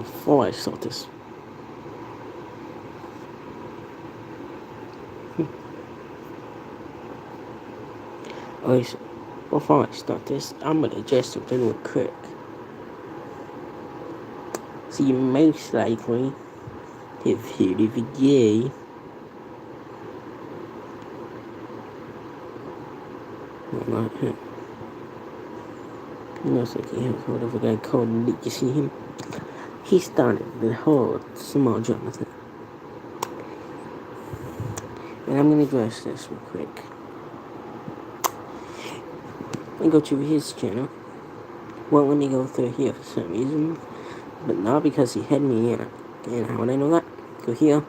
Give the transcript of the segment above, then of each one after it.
before I start this. Okay, so before I start this, I'm gonna address something real quick. So you most likely have heard of a guy. Well, not him. You most likely have heard of a guy called Nick. You see him? He started the whole small drama thing. And I'm gonna address this real quick. I go to his channel. Well, let me go through here for some reason. But not because he had me in it. And how would I know that? Go here.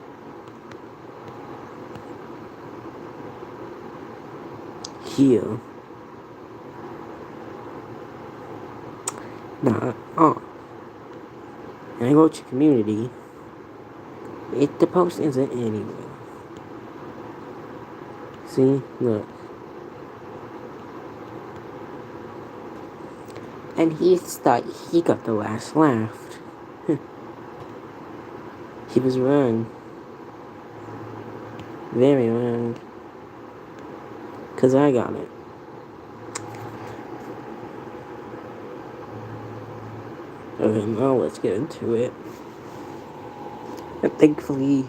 Here. Nah, oh. And I go to community. The post isn't anywhere. See? Look. And he thought he got the last laugh. He was wrong. Very wrong. 'Cause I got it. Okay, now let's get into it. And thankfully,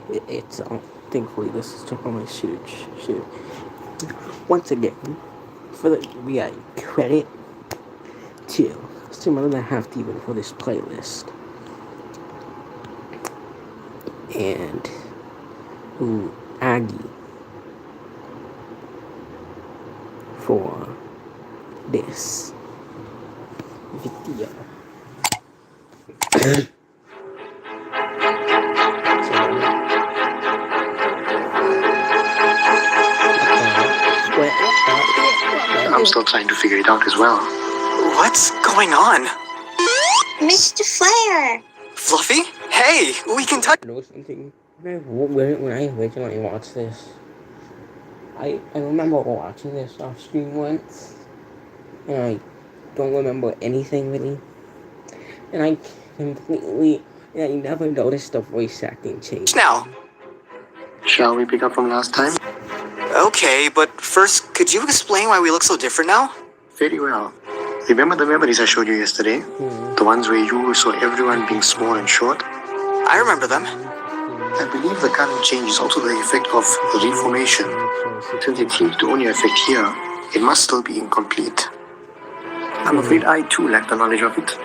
thankfully this is on my shoot. Once again, we got credit to someone that have to even for this playlist. And Aggie for this video. I'm still trying to figure it out as well. What's going on? Mr. Flair! Fluffy? Hey, we can touch. You know something? When I originally watched this, I remember watching this off screen once, and I don't remember anything really. And I never noticed the voice acting change. Now. Shall we pick up from last time? Okay, but first, could you explain why we look so different now? Very well. Remember the memories I showed you yesterday? The ones where you saw everyone being small and short? I remember them. I believe the current change is also the effect of reformation. Since it seems to only affect here, it must still be incomplete. I'm afraid I too lack the knowledge of it.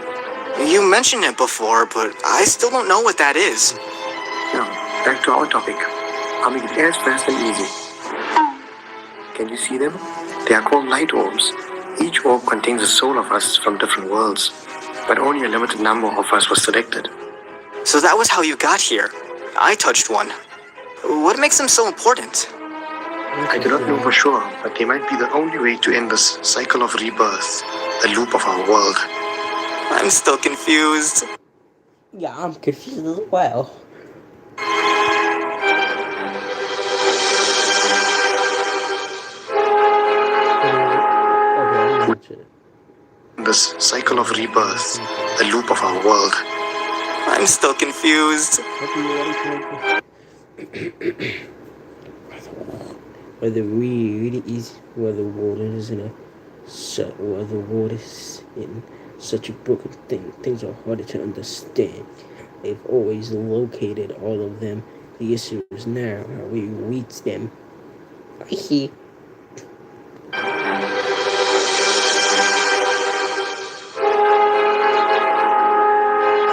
You mentioned it before, but I still don't know what that is. Now, back to our topic. I'll make it as fast and easy. Can you see them? They are called light orbs. Each orb contains a soul of us from different worlds, but only a limited number of us was selected. So that was how you got here. I touched one. What makes them so important? I do not know for sure, but they might be the only way to end this cycle of rebirth, the loop of our world. I'm still confused. Yeah, I'm confused as well. This cycle of rebirth, the loop of our world. I'm still confused. Where the weed is, where the water is in such a broken thing. Things are harder to understand. They've always located all of them. The issue is now how we reach them. I see.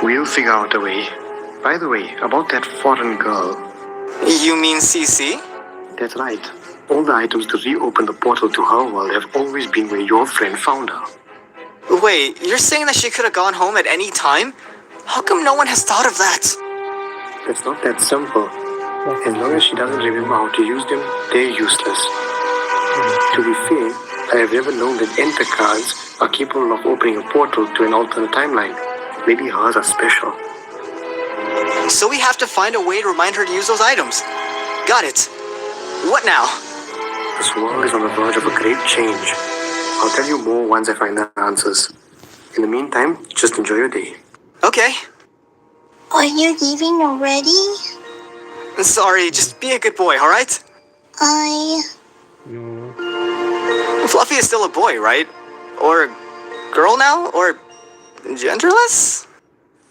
We'll figure out a way. By the way, about that foreign girl. You mean CC? That's right. All the items to reopen the portal to her world have always been where your friend found her. Wait, you're saying that she could have gone home at any time? How come no one has thought of that? It's not that simple. As long as she doesn't remember how to use them, they're useless. To be fair, I have never known that enter cards are capable of opening a portal to an alternate timeline. Maybe hers are special. So we have to find a way to remind her to use those items. Got it. What now? This world is on the verge of a great change. I'll tell you more once I find the answers. In the meantime, just enjoy your day. Okay. Are you leaving already? Sorry, just be a good boy, alright? No. Fluffy is still a boy, right? Or girl now? Or genderless?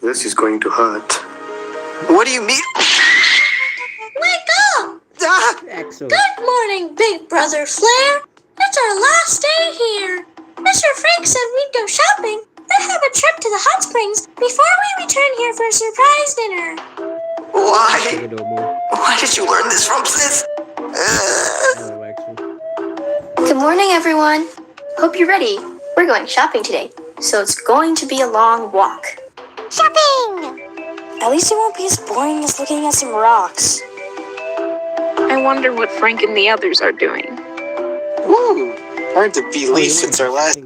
This is going to hurt. What do you mean? Wake up! Ah! Excellent. Good morning, Big Brother Flare. It's our last day here. Mr. Frank said we'd go shopping, then have a trip to the hot springs before we return here for a surprise dinner. Why did you learn this from Sis? Good morning, everyone. Hope you're ready. We're going shopping today, so it's going to be a long walk. Shopping! At least it won't be as boring as looking at some rocks. I wonder what Frank and the others are doing. Woo! Hard to believe since our last...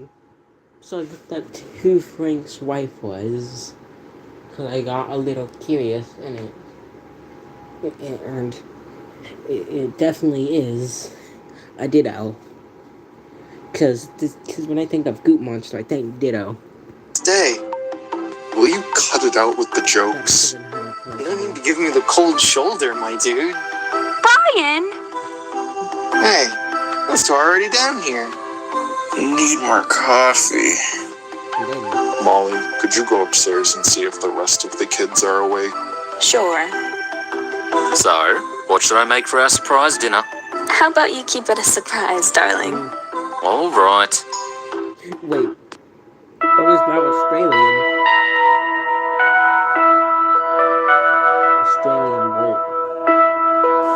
So I looked up who Frank's wife was, because I got a little curious, and it definitely is a Ditto. Because when I think of Goop Monster, I think Ditto. Stay. Will you cut it out with the jokes? You don't need to give me the cold shoulder, my dude. Brian! Hey, those two are already down here. Need more coffee. Molly, could you go upstairs and see if the rest of the kids are awake? Sure. So, what should I make for our surprise dinner? How about you keep it a surprise, darling? All right. Wait, that was not Australian. Australian bolt.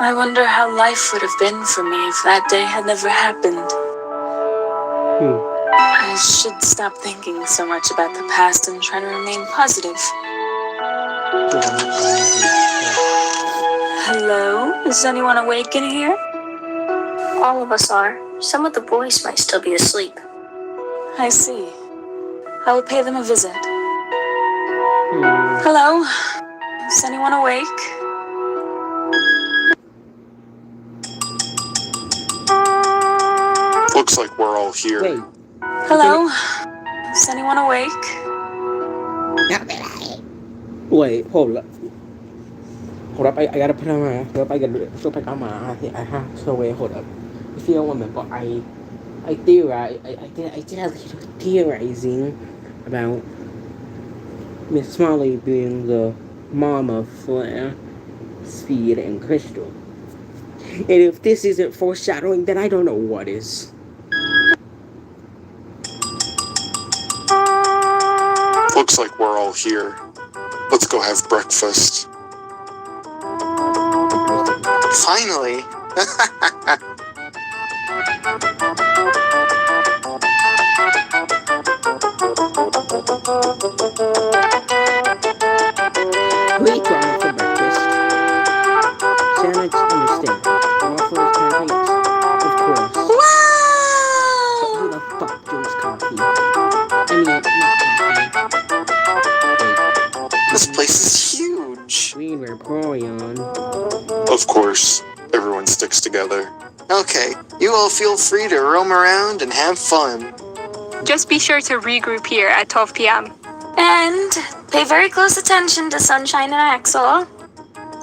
I wonder how life would have been for me if that day had never happened. I should stop thinking so much about the past and try to remain positive. Hello? Is anyone awake in here? All of us are. Some of the boys might still be asleep. I see. I will pay them a visit. Hello? Is anyone awake? Looks like we're all here. Wait. Hello? Is anyone awake? Wait, hold up. Hold up, I gotta put on my... Hold up, I gotta put on my... I have to wait, hold up. If you don't remember, I did a little theorizing about Miss Molly being the mom of Flair, Speed, and Crystal. And if this isn't foreshadowing, then I don't know what is. Looks like we're all here. Let's go have breakfast. Finally. Great drawing for breakfast. Sandwich and a steak. Waffles, pancakes, of course. Wow! But who the fuck drinks coffee? I mean, not coffee. This place is huge. We were pouring on. Of course, everyone sticks together. Okay, you all feel free to roam around and have fun. Just be sure to regroup here at 12 p.m. And pay very close attention to Sunshine and Axel. Okay.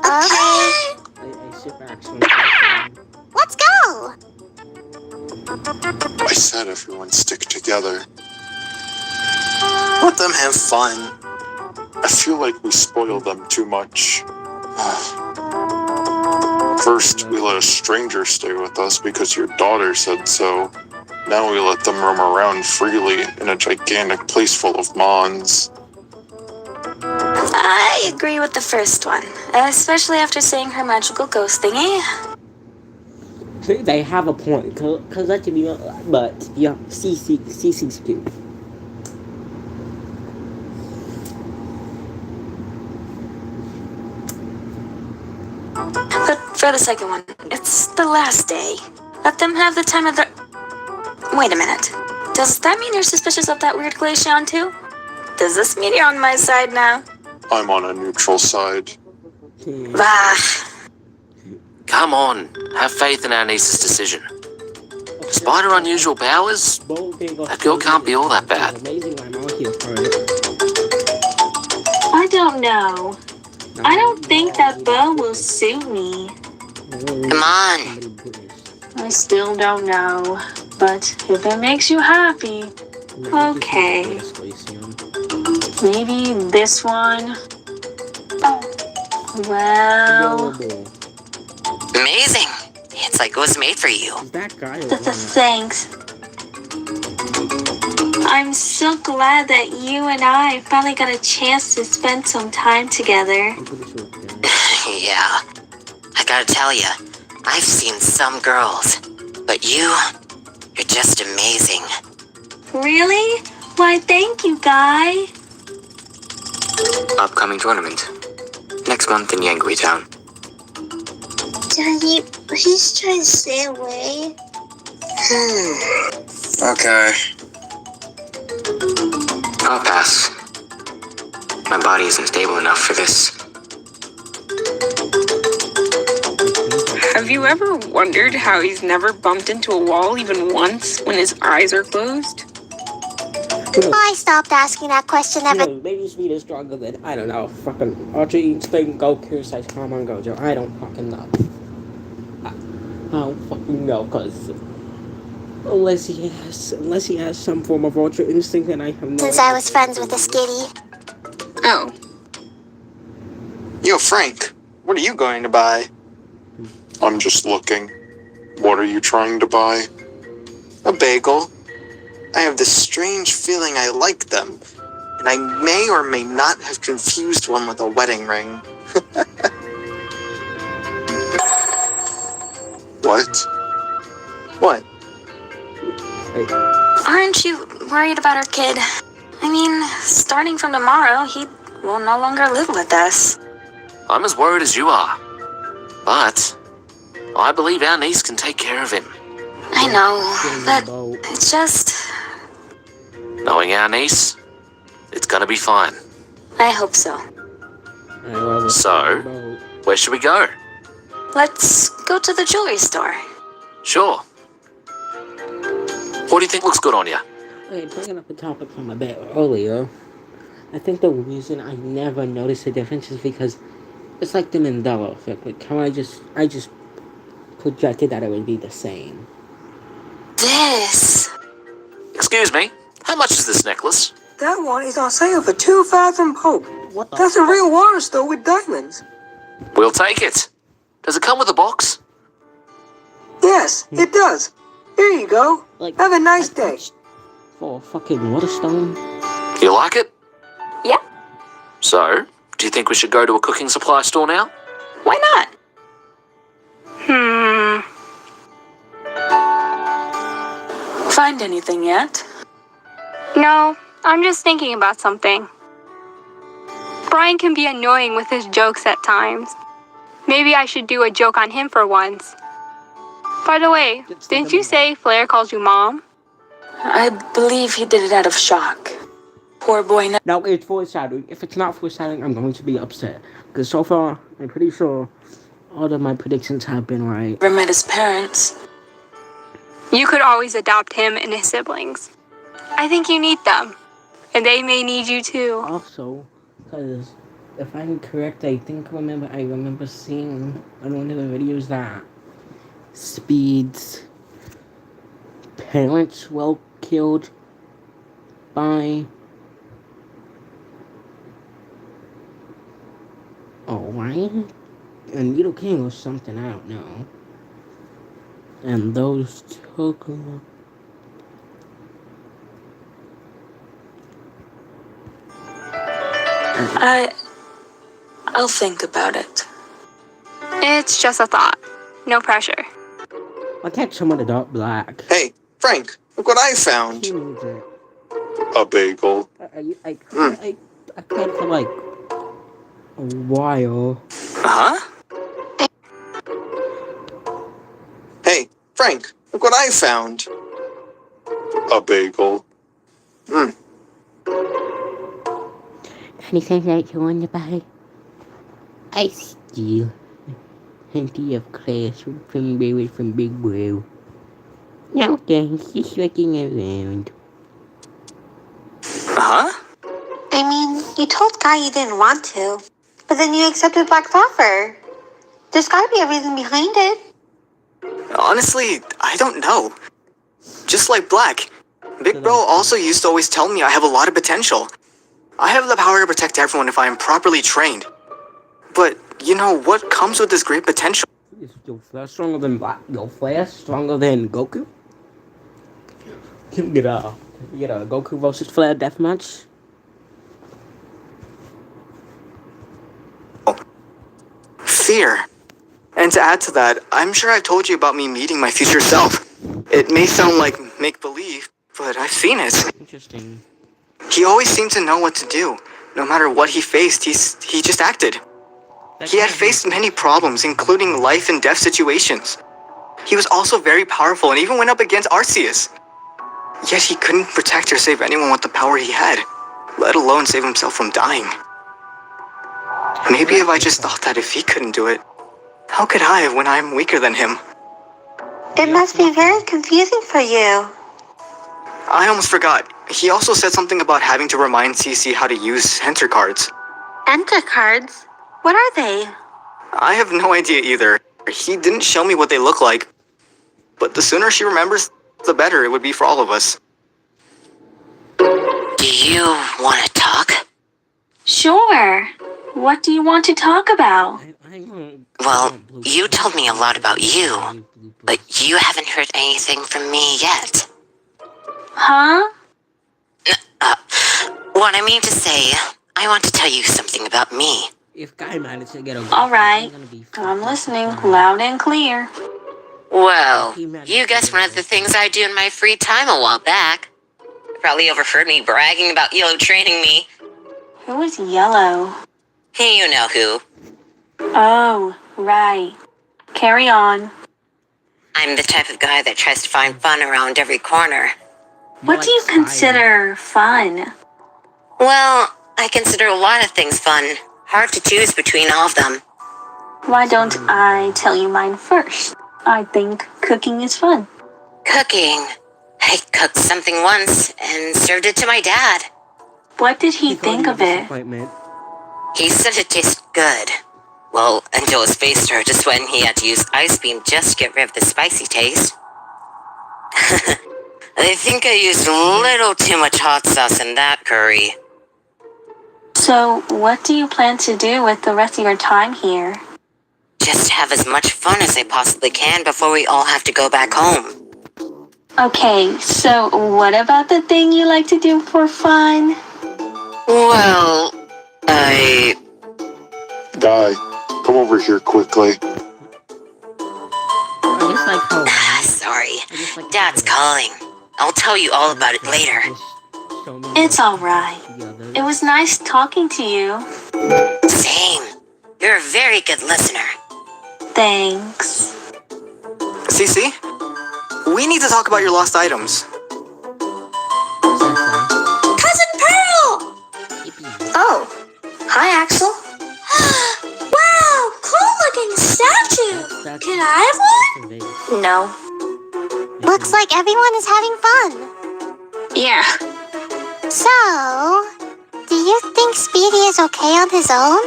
I sit back so Let's go! I said everyone stick together. Let them have fun. I feel like we spoil them too much. First, we let a stranger stay with us because your daughter said so. Now we let them roam around freely in a gigantic place full of Mons. I agree with the first one, especially after seeing her magical ghost thingy. They have a point, cause that could be, but yeah, CC's cute. But for the second one, it's the last day. Let them have the time of their... Wait a minute. Does that mean you're suspicious of that weird Glaceon too? Does this mean you're on my side now? I'm on a neutral side. Bah. Come on, have faith in our niece's decision. Despite her unusual powers, that girl can't be all that bad. I don't know. I don't think that bow will suit me. Come on. I still don't know. But if it makes you happy, okay. Maybe this one. Well, Amazing. It's like it was made for you. That guy. thanks. I'm so glad that you and I finally got a chance to spend some time together. Yeah. I gotta tell you, I've seen some girls, but you're just amazing. Really? Why, thank you, Guy. Upcoming tournament. Next month in Yangui Town. Daddy, please try to stay away. Okay. I'll pass. My body isn't stable enough for this. Have you ever wondered how he's never bumped into a wall even once when his eyes are closed? I stopped asking that question ever. Maybe speed is stronger than, I don't know, fucking Ultra Instinct, Goku says Come on Gojo. I don't fucking know. I don't fucking know, cause unless he has some form of Ultra Instinct, then I have no. Since I was friends with a skitty. Oh, Yo, Frank, what are you going to buy? I'm just looking. What are you trying to buy? A bagel. I have this strange feeling I like them, and I may or may not have confused one with a wedding ring. What? What? Aren't you worried about our kid? I mean, starting from tomorrow, he will no longer live with us. I'm as worried as you are. But I believe our niece can take care of him. I know, but it's just... Knowing our niece, it's gonna be fine. I hope so. So, where should we go? Let's go to the jewelry store. Sure. What do you think looks good on you? Hey, bringing up the topic from a bit earlier, I think the reason I never noticed the difference is because it's like the Mandela effect. Like how I just projected that it would be the same. This. Excuse me, how much is this necklace? That one is on sale for 2,000 Pope. What the That's a real waterstone with diamonds. We'll take it. Does it come with a box? Yes, it does. Here you go. Like, Have a nice day. For a fucking Waterstone? You like it? Yeah. So, do you think we should go to a cooking supply store now? Why not? Find anything yet? No, I'm just thinking about something. Brian can be annoying with his jokes at times. Maybe I should do a joke on him for once. By the way, didn't you say Flair calls you Mom? I believe he did it out of shock. Poor boy. No, it's foreshadowing. If it's not foreshadowing, I'm going to be upset. Because so far, I'm pretty sure all of my predictions have been right. Never met his parents. You could always adopt him and his siblings. I think you need them. And they may need you too. Also, because if I'm correct, I remember seeing on one of the videos that Speed's parents were killed by Orion? A Needle King or something, I don't know. And those took I'll think about it. It's just a thought. No pressure. I can't summon the dark black. Hey, Frank, look what I found. He needs it. A bagel. I can't for like a while. Huh? Hey, Frank, look what I found. A bagel. Anything that you want to buy? I steal. Plenty of classroom from Big Bro. No thanks, just looking around. Huh? I mean, you told Guy you didn't want to. But then you accepted Black's offer. There's gotta be a reason behind it. Honestly, I don't know. Just like Black, Big Bro also used to always tell me I have a lot of potential. I have the power to protect everyone if I am properly trained. But, you know, what comes with this great potential? Is your flash stronger than Black? Your flash stronger than Goku? Can we get a Goku versus Flash deathmatch? Fear. And to add to that, I'm sure I've told you about me meeting my future self. It may sound like make-believe, but I've seen it. Interesting. He always seemed to know what to do. No matter what he faced, he just acted. He had faced many problems, including life and death situations. He was also very powerful and even went up against Arceus. Yet he couldn't protect or save anyone with the power he had, let alone save himself from dying. Maybe if I just thought that if he couldn't do it, how could I when I'm weaker than him? It must be very confusing for you. I almost forgot. He also said something about having to remind CC how to use enter cards. Enter cards? What are they? I have no idea either. He didn't show me what they look like. But the sooner she remembers, the better it would be for all of us. Do you want to talk? Sure. What do you want to talk about? Well, you told me a lot about you, but you haven't heard anything from me yet. Huh? What I mean to say, I want to tell you something about me. If Guy managed to get a Alright, I'm listening loud and clear. Well, you guessed one of the things I do in my free time a while back. You probably overheard me bragging about Yellow training me. Who is Yellow? Hey, you know who. Oh, right. Carry on. I'm the type of guy that tries to find fun around every corner. What do you consider fun? Well, I consider a lot of things fun. Hard to choose between all of them. Why don't I tell you mine first? I think cooking is fun. Cooking. I cooked something once and served it to my dad. What did he think of it? He said it tasted good. Well, until his face started to sweat and he had to use Ice Beam just to get rid of the spicy taste. I think I used a little too much hot sauce in that curry. So, what do you plan to do with the rest of your time here? Just have as much fun as I possibly can before we all have to go back home. Okay, so what about the thing you like to do for fun? Well, Guy, come over here quickly. Sorry. Dad's calling. I'll tell you all about it later. It's alright. It was nice talking to you. Same. You're a very good listener. Thanks. CC, we need to talk about your lost items. Cousin Pearl! Oh, hi, Axel. Wow, cool looking statue! Can I have one? No. Looks like everyone is having fun. Yeah. So, do you think Speedy is okay on his own?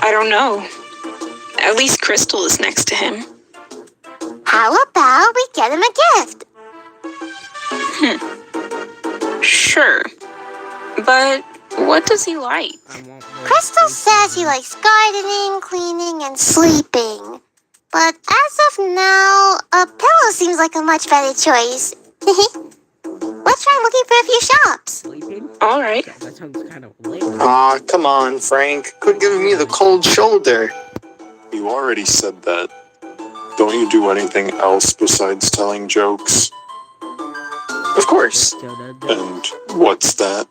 I don't know. At least Crystal is next to him. How about we get him a gift? Sure. But what does he like? Crystal says he likes gardening, cleaning, and sleeping. But as of now, a pillow seems like a much better choice. Let's try looking for a few shops. Alright. That sounds kind of lame. Aw, come on, Frank. Quit giving me the cold shoulder. You already said that. Don't you do anything else besides telling jokes? Of course. And what's that?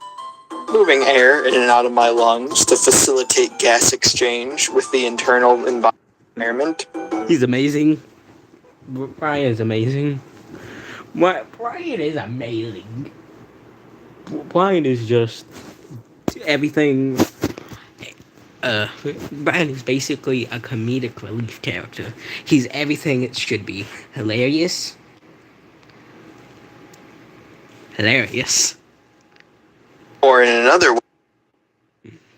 Moving air in and out of my lungs to facilitate gas exchange with the internal environment. He's amazing. Brian is amazing. Brian is amazing. Brian is just everything. Brian is basically a comedic relief character. He's everything it should be. Hilarious. Or in another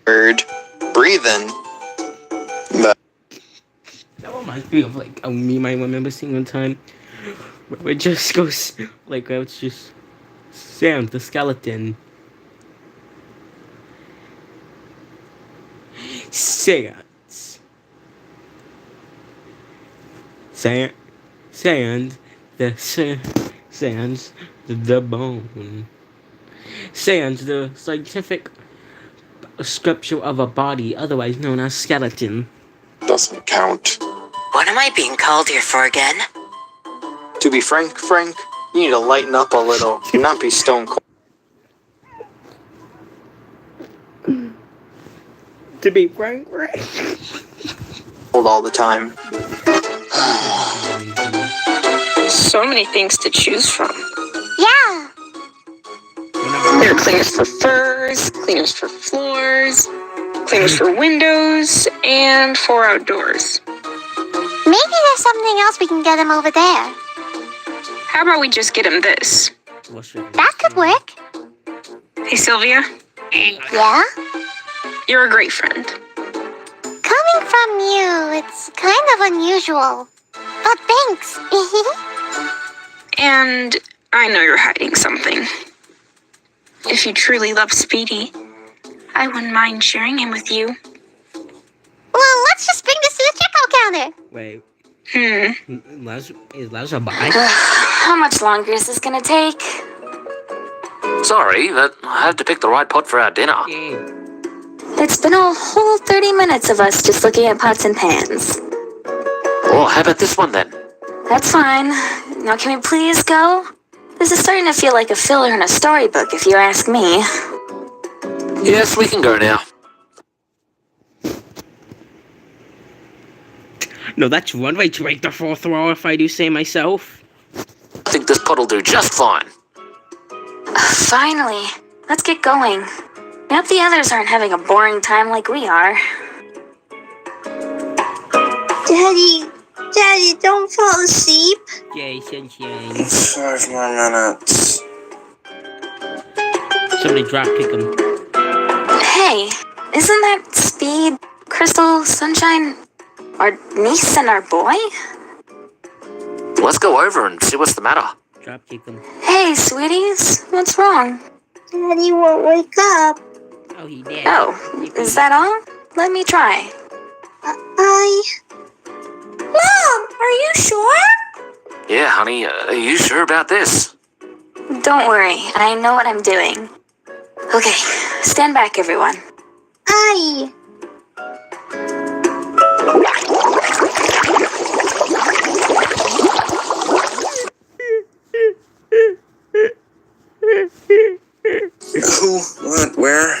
word, breathing. reminds me of like a meme I remember seeing one time where it just goes like it's just Sam the skeleton. Sands. Sand sands the bone. Sands the scientific sculpture of a body, otherwise known as skeleton. Doesn't count. What am I being called here for again? To be frank, Frank, you need to lighten up a little and not be stone cold. To be frank, All the time. So many things to choose from. Yeah. There are cleaners for furs, cleaners for floors, cleaners for windows, and for outdoors. Maybe there's something else we can get him over there. How about we just get him this? That could work. Hey, Sylvia, Yeah? you're a great friend. Coming from you, it's kind of unusual. But thanks. And I know you're hiding something. If you truly love Speedy, I wouldn't mind sharing him with you. Well, let's just bring this to the checkout counter. Wait. Is Laz a buy? How much longer is this gonna take? Sorry, but I had to pick the right pot for our dinner. It's been a whole 30 minutes of us just looking at pots and pans. Well, how about this one then? That's fine. Now can we please go? This is starting to feel like a filler in a storybook, if you ask me. Yes, we can go now. No, that's one way to break the fourth wall, if I do say myself. I think this pot'll do just fine. Finally. Let's get going. I hope the others aren't having a boring time like we are. Daddy, don't fall asleep. Yay, sunshine. 5 more minutes. Somebody drop kick him. Hey, isn't that Speed, Crystal, Sunshine, our niece and our boy? Let's go over and see what's the matter. Drop kick him. Hey, sweeties, what's wrong? Daddy won't wake up. Oh, he did. Oh, is that all? Let me try. Mom, are you sure? Yeah, honey, are you sure about this? Don't worry, I know what I'm doing. Okay, stand back, everyone. Who? What? Where?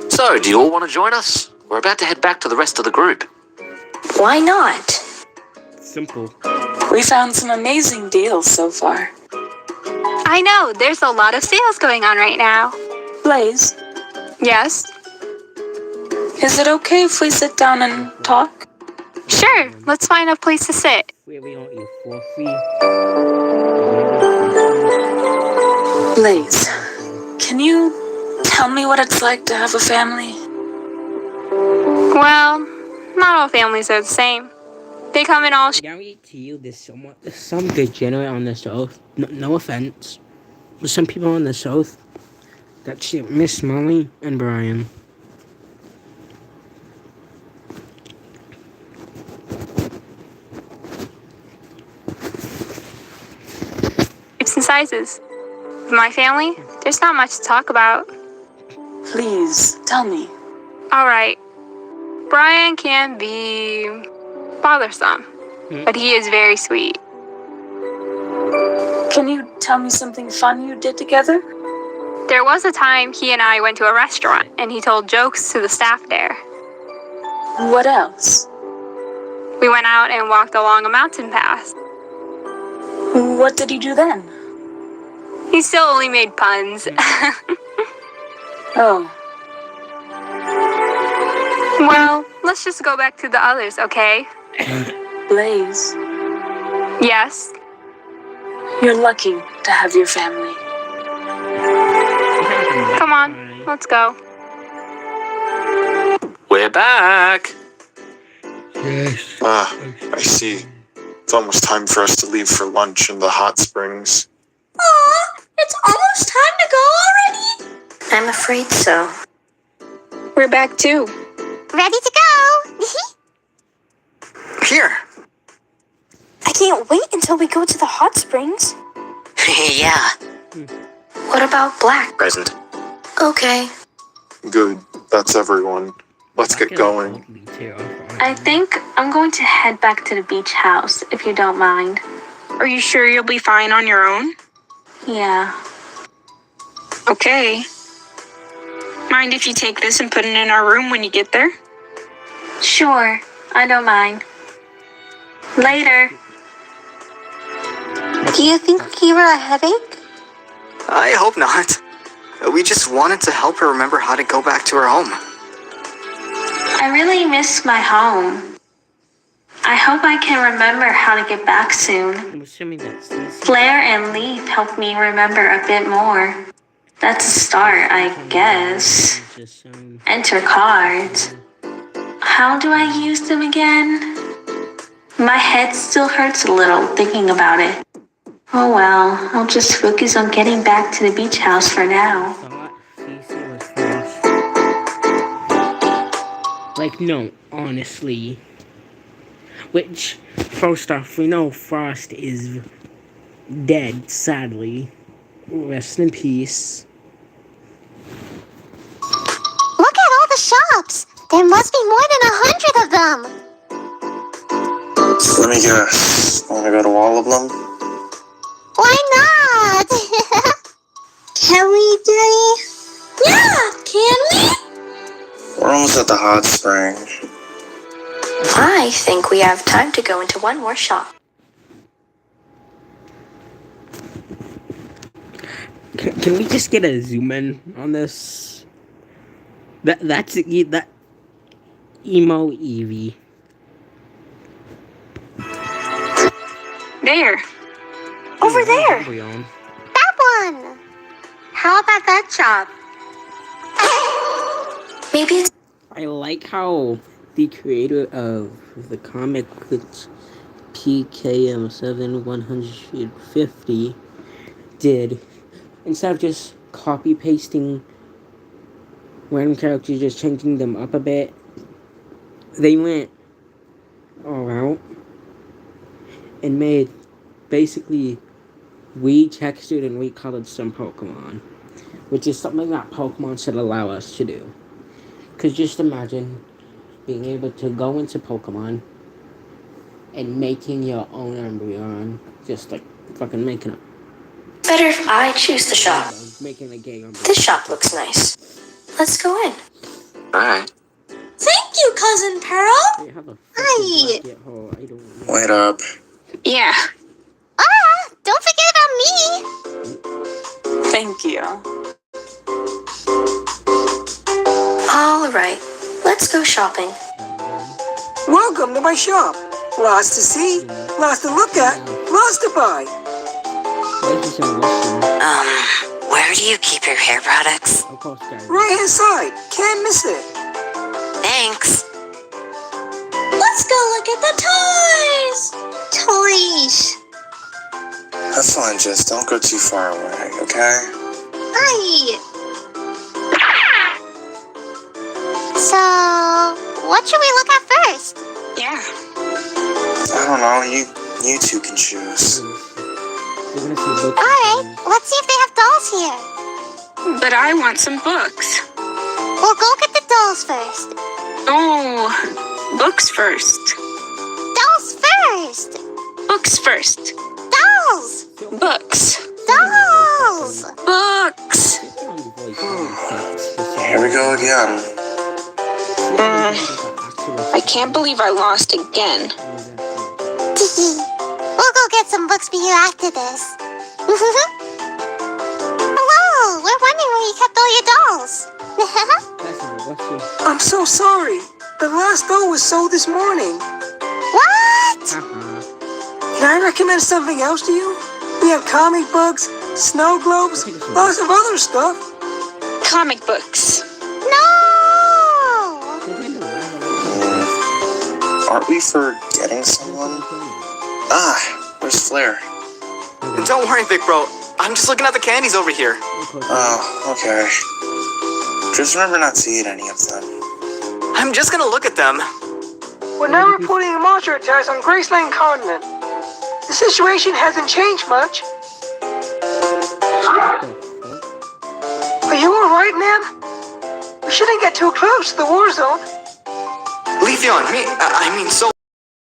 So, do you all want to join us? We're about to head back to the rest of the group. Why not? Simple. We found some amazing deals so far. I know, there's a lot of sales going on right now. Blaze, Yes? is it okay if we sit down and talk? Sure, let's find a place to sit. Wait, we want you for free. Blaze, can you tell me what it's like to have a family? Well, not all families are the same. They come in all Guarantee to you, there's some degenerate on the south. No offense. There's some people on the south that shit Miss Molly and Brian. shapes and sizes. With my family, there's not much to talk about. Please, tell me. Alright, Brian can be bothersome, but he is very sweet. Can you tell me something fun you did together? There was a time he and I went to a restaurant and he told jokes to the staff there. What else? We went out and walked along a mountain path. What did he do then? He still only made puns. Oh. Well, let's just go back to the others, okay? Blaze, Yes? you're lucky to have your family. Come on, let's go. We're back. Yes. I see. It's almost time for us to leave for lunch in the hot springs. Aw, it's almost time to go already? I'm afraid so. We're back too. Ready to go! Here. I can't wait until we go to the hot springs. Yeah. What about Black? Present. Okay. Good. That's everyone. Let's get going. I think I'm going to head back to the beach house, if you don't mind. Are you sure you'll be fine on your own? Yeah. Okay. Mind if you take this and put it in our room when you get there? Sure, I don't mind. Later. Do you think we gave her a headache? I hope not. We just wanted to help her remember how to go back to her home. I really miss my home. I hope I can remember how to get back soon. I'm assuming that's easy. Flair and Leaf helped me remember a bit more. That's a start, I guess. Enter cards. How do I use them again? My head still hurts a little thinking about it. Oh well, I'll just focus on getting back to the beach house for now. Like, no, honestly. Which, first off, we know Frost is dead, sadly. Rest in peace. Look at all the shops! There must be more than 100 of them! Let me guess. Want to go to all of them? Why not? Can we, Daddy? Yeah, can we? We're almost at the hot spring. I think we have time to go into one more shop. Can we just get a zoom in on this? That's that emo Eevee. There. Over there. That one! How about that shop? Maybe it's... I like how the creator of the comic PKM7-150 did, instead of just copy pasting random characters, just changing them up a bit, they went all out and made basically retextured and recolored some Pokemon, which is something that Pokemon should allow us to do. Because just imagine being able to go into Pokemon and making your own Umbreon, just like fucking making a... better if I choose the shop. Making a gay Umbreon. This shop looks nice. Let's go in. Alright. Thank you, Cousin Pearl. Hi. Wait up. Yeah. Don't forget about me! Thank you. All right, let's go shopping. Welcome to my shop. Lots to see, lots to look at, lots to buy. Where do you keep your hair products? Right hand side, can't miss it. Thanks. Let's go look at the toys! Toys! That's fine, Jess. Don't go too far away, okay? Hi! So, what should we look at first? Yeah. I don't know. You two can choose. Alright, let's see if they have dolls here. But I want some books. We'll go get the dolls first. Oh, books first. Dolls first! Books first. Dolls! Books. Dolls! Books. Here we go again. I can't believe I lost again. We'll go get some books for you after this. Hello! We're wondering where you kept all your dolls. I'm so sorry. The last doll was sold this morning. What? Can I recommend something else to you? We have comic books, snow globes, lots of other stuff. Comic books. No! Aren't we forgetting someone? Ah, where's Flair? Don't worry, Big Bro. I'm just looking at the candies over here. Oh, okay. Just remember not to eat any of them. I'm just gonna look at them. We're now reporting a monster attacks on Graceland Continent. The situation hasn't changed much. Are you alright, man? We shouldn't get too close to the war zone. Leafeon, I mean, so...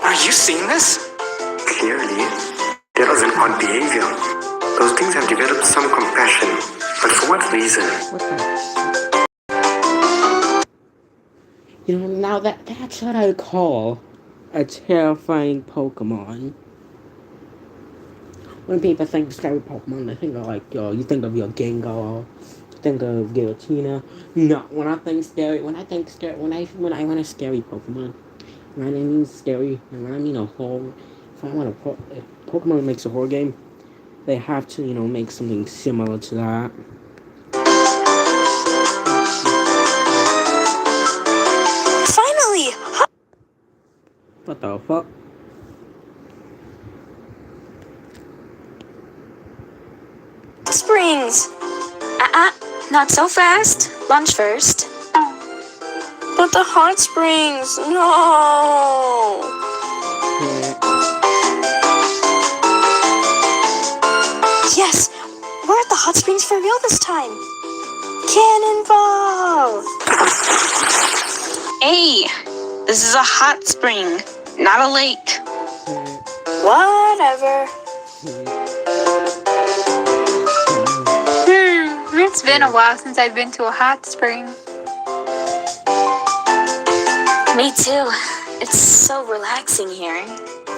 Are you seeing this? Clearly, there was an odd behavior. Those things have developed some compassion, but for what reason? You know, now that's what I call a terrifying Pokemon. When people think scary Pokemon, they think of you think of your Gengar, you think of Giratina. No, when I think scary, when I want a scary Pokemon, when I mean scary, and when I mean a horror, if Pokemon makes a horror game, they have to, make something similar to that. Finally! What the fuck? Springs! Not so fast. Lunch first. But the hot springs, no! Yes! We're at the hot springs for real this time! Cannonball! Hey, this is a hot spring, not a lake. Whatever. It's been a while since I've been to a hot spring. Me too. It's so relaxing here.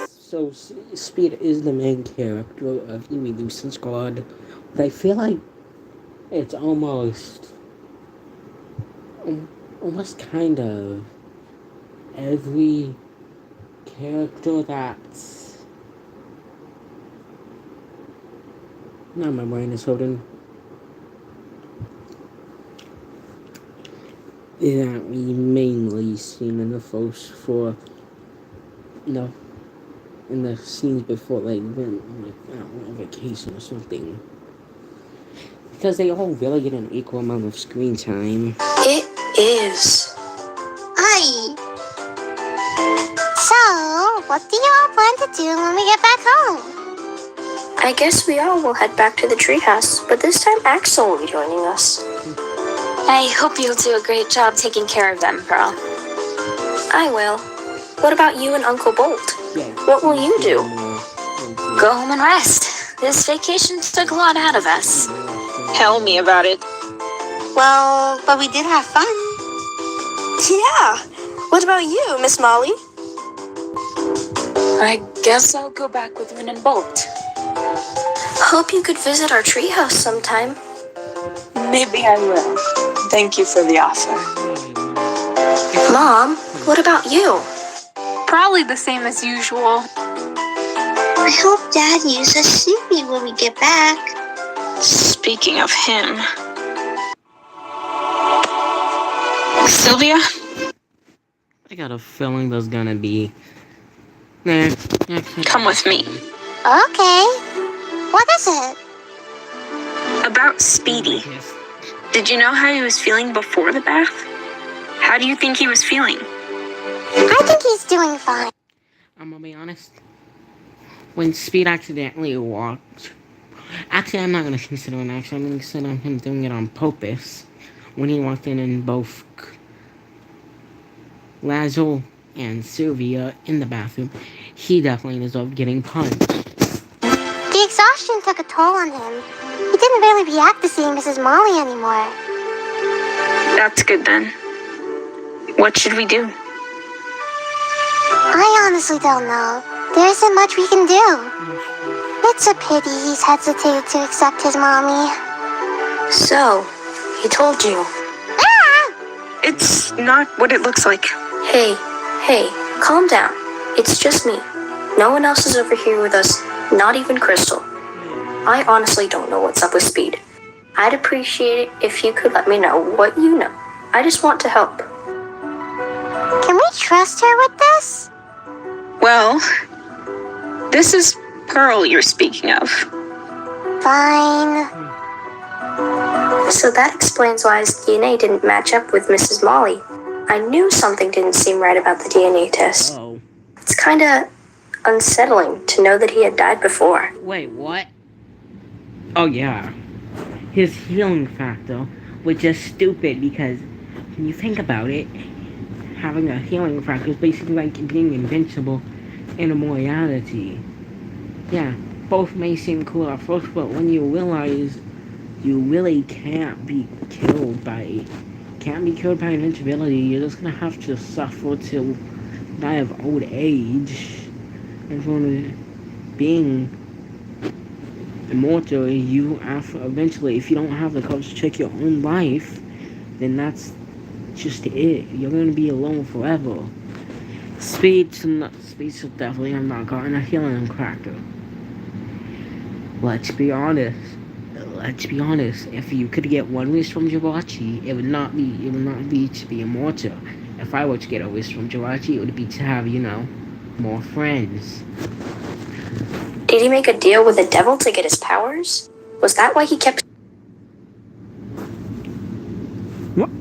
So, Speed is the main character of Eeveelution Squad, but I feel like it's almost kind of every character that's... Now my brain is holding. That we mainly seen in the first four, in the scenes before they went on vacation or something. Because they all really get an equal amount of screen time. It is. Aye. So, what do you all plan to do when we get back home? I guess we all will head back to the treehouse, but this time Axel will be joining us. I hope you'll do a great job taking care of them, Pearl. I will. What about you and Uncle Bolt? Yeah. What will you do? Go home and rest. This vacation took a lot out of us. Tell me about it. Well, but we did have fun. Yeah. What about you, Miss Molly? I guess I'll go back with Rin and Bolt. Hope you could visit our treehouse sometime. Maybe I will. Thank you for the offer. Mom, what about you? Probably the same as usual. I hope Dad uses Snoopy when we get back. Speaking of him. Sylvia? I got a feeling there's gonna be... Nah. Come with me. Okay. What is it? About Speedy. Did you know how he was feeling before the bath? How do you think he was feeling? I think he's doing fine. I'm gonna be honest. When Speed accidentally walked... Actually, I'm not gonna consider it actually. I'm gonna consider him doing it on purpose. When he walked in and both Lazlo and Sylvia in the bathroom, he definitely deserved getting punched. The exhaustion took a toll on him. He didn't barely react to seeing Mrs. Molly anymore. That's good then. What should we do? I honestly don't know. There isn't much we can do. It's a pity he's hesitated to accept his mommy. So, he told you. Ah! It's not what it looks like. Hey, calm down. It's just me. No one else is over here with us, not even Crystal. I honestly don't know what's up with Speed. I'd appreciate it if you could let me know what you know. I just want to help. Can we trust her with this? Well, this is Pearl you're speaking of. Fine. So that explains why his DNA didn't match up with Mrs. Molly. I knew something didn't seem right about the DNA test. Oh. It's kinda unsettling to know that he had died before. Wait, what? Oh yeah. His healing factor was just stupid because when you think about it, having a healing factor is basically like being invincible in immortality. Yeah, both may seem cool at first, but when you realize you really can't be killed by invincibility, you're just gonna have to suffer till die of old age. And from being immortal, you eventually, if you don't have the courage to take your own life, then that's just it. You're gonna be alone forever. Speed's definitely have not gotten a healing cracker. Let's be honest. If you could get one wish from Jirachi, it would not be to be immortal. If I were to get a wish from Jirachi, it would be to have, more friends. Did he make a deal with the devil to get his powers? Was that why he kept... What?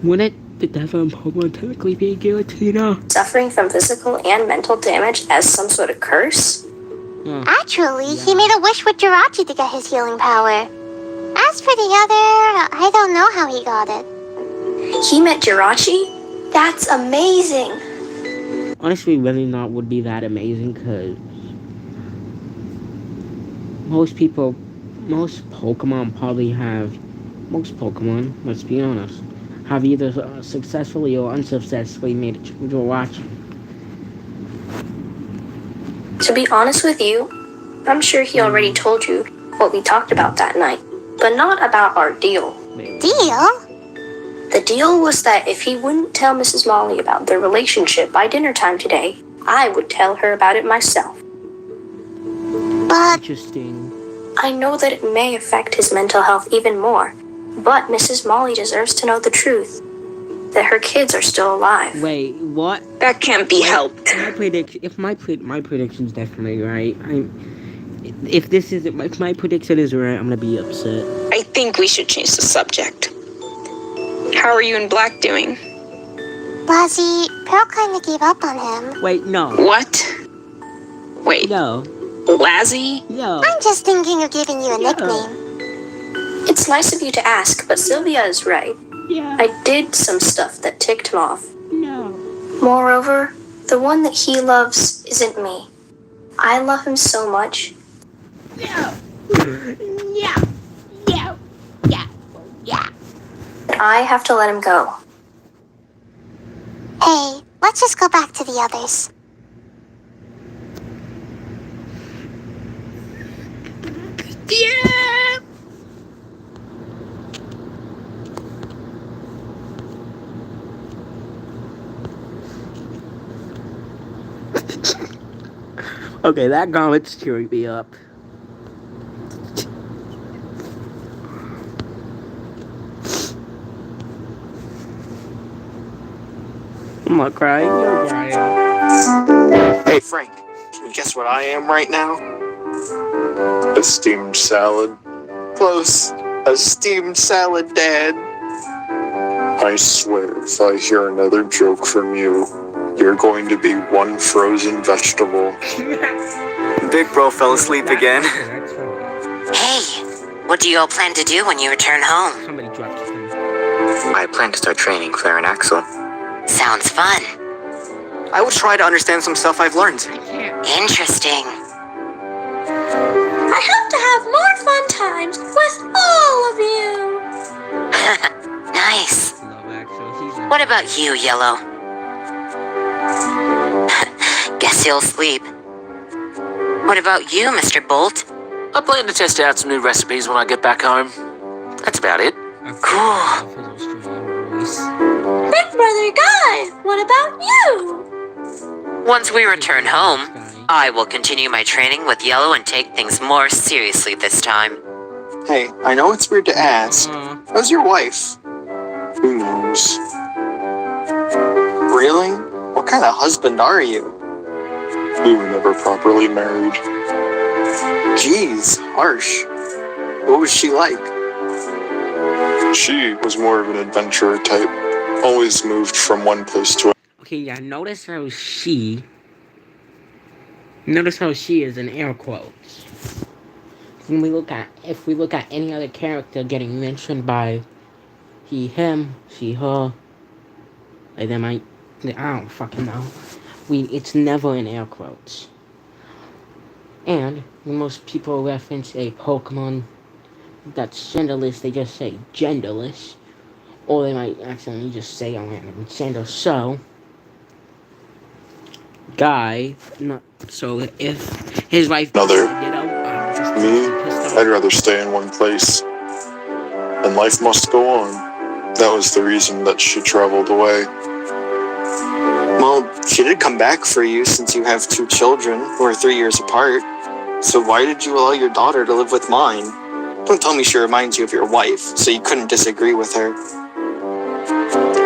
Wouldn't the devil and Pokemon technically be guilty now? Suffering from physical and mental damage as some sort of curse? Actually, he made a wish with Jirachi to get his healing power. As for the other, I don't know how he got it. He met Jirachi? That's amazing! Honestly, really not would be that amazing, because most Pokemon, let's be honest, have either successfully or unsuccessfully made it to Jirachi. To be honest with you, I'm sure he already told you what we talked about that night, but not about our deal. Deal? The deal was that if he wouldn't tell Mrs. Molly about their relationship by dinner time today, I would tell her about it myself. But... Interesting. I know that it may affect his mental health even more, but Mrs. Molly deserves to know the truth. That her kids are still alive. Wait, what? That can't be helped. My prediction's definitely right. If my prediction is right, I'm gonna be upset. I think we should change the subject. How are you and Black doing? Lazzy, Pearl kinda gave up on him. Wait, no. What? Wait. No. Lazzy? No. I'm just thinking of giving you a nickname. It's nice of you to ask, but Sylvia is right. Yeah. I did some stuff that ticked him off. No. Moreover, the one that he loves isn't me. I love him so much. No. I have to let him go. Hey, let's just go back to the others. Yeah. Okay, that comment's cheering me up. I'm not crying, you're crying. Hey, Frank, can you guess what I am right now? A steamed salad. Close. A steamed salad, Dad. I swear, if I hear another joke from you, you're going to be one frozen vegetable. Big bro fell asleep again. Hey, what do you all plan to do when you return home? Somebody dropped his phone. I plan to start training Claire and Axel. Sounds fun. I will try to understand some stuff I've learned. Interesting. I hope to have more fun times with all of you. Nice. What about you, Yellow? Guess you'll sleep. What about you, Mr. Bolt? I plan to test out some new recipes when I get back home. That's about it. Cool. Big Brother Guy, what about you? Once we return home, I will continue my training with Yellow and take things more seriously this time. Hey, I know it's weird to ask. How's your wife? Who knows? Really? What kind of husband are you? We were never properly married. Jeez, harsh. What was she like? She was more of an adventurer type. Always moved from one place to another. Okay, yeah, notice how she is in air quotes. If we look at any other character getting mentioned by he, him, she, her, like they might, I don't fucking know. It's never in air quotes. And when most people reference a Pokemon that's genderless, they just say genderless. Or they might accidentally just say a random gender. So, so if his wife Me, I'd rather stay in one place. And life must go on. That was the reason that she traveled away. Well, she did come back for you since you have 2 children who are 3 years apart. So why did you allow your daughter to live with mine? Don't tell me she reminds you of your wife, so you couldn't disagree with her.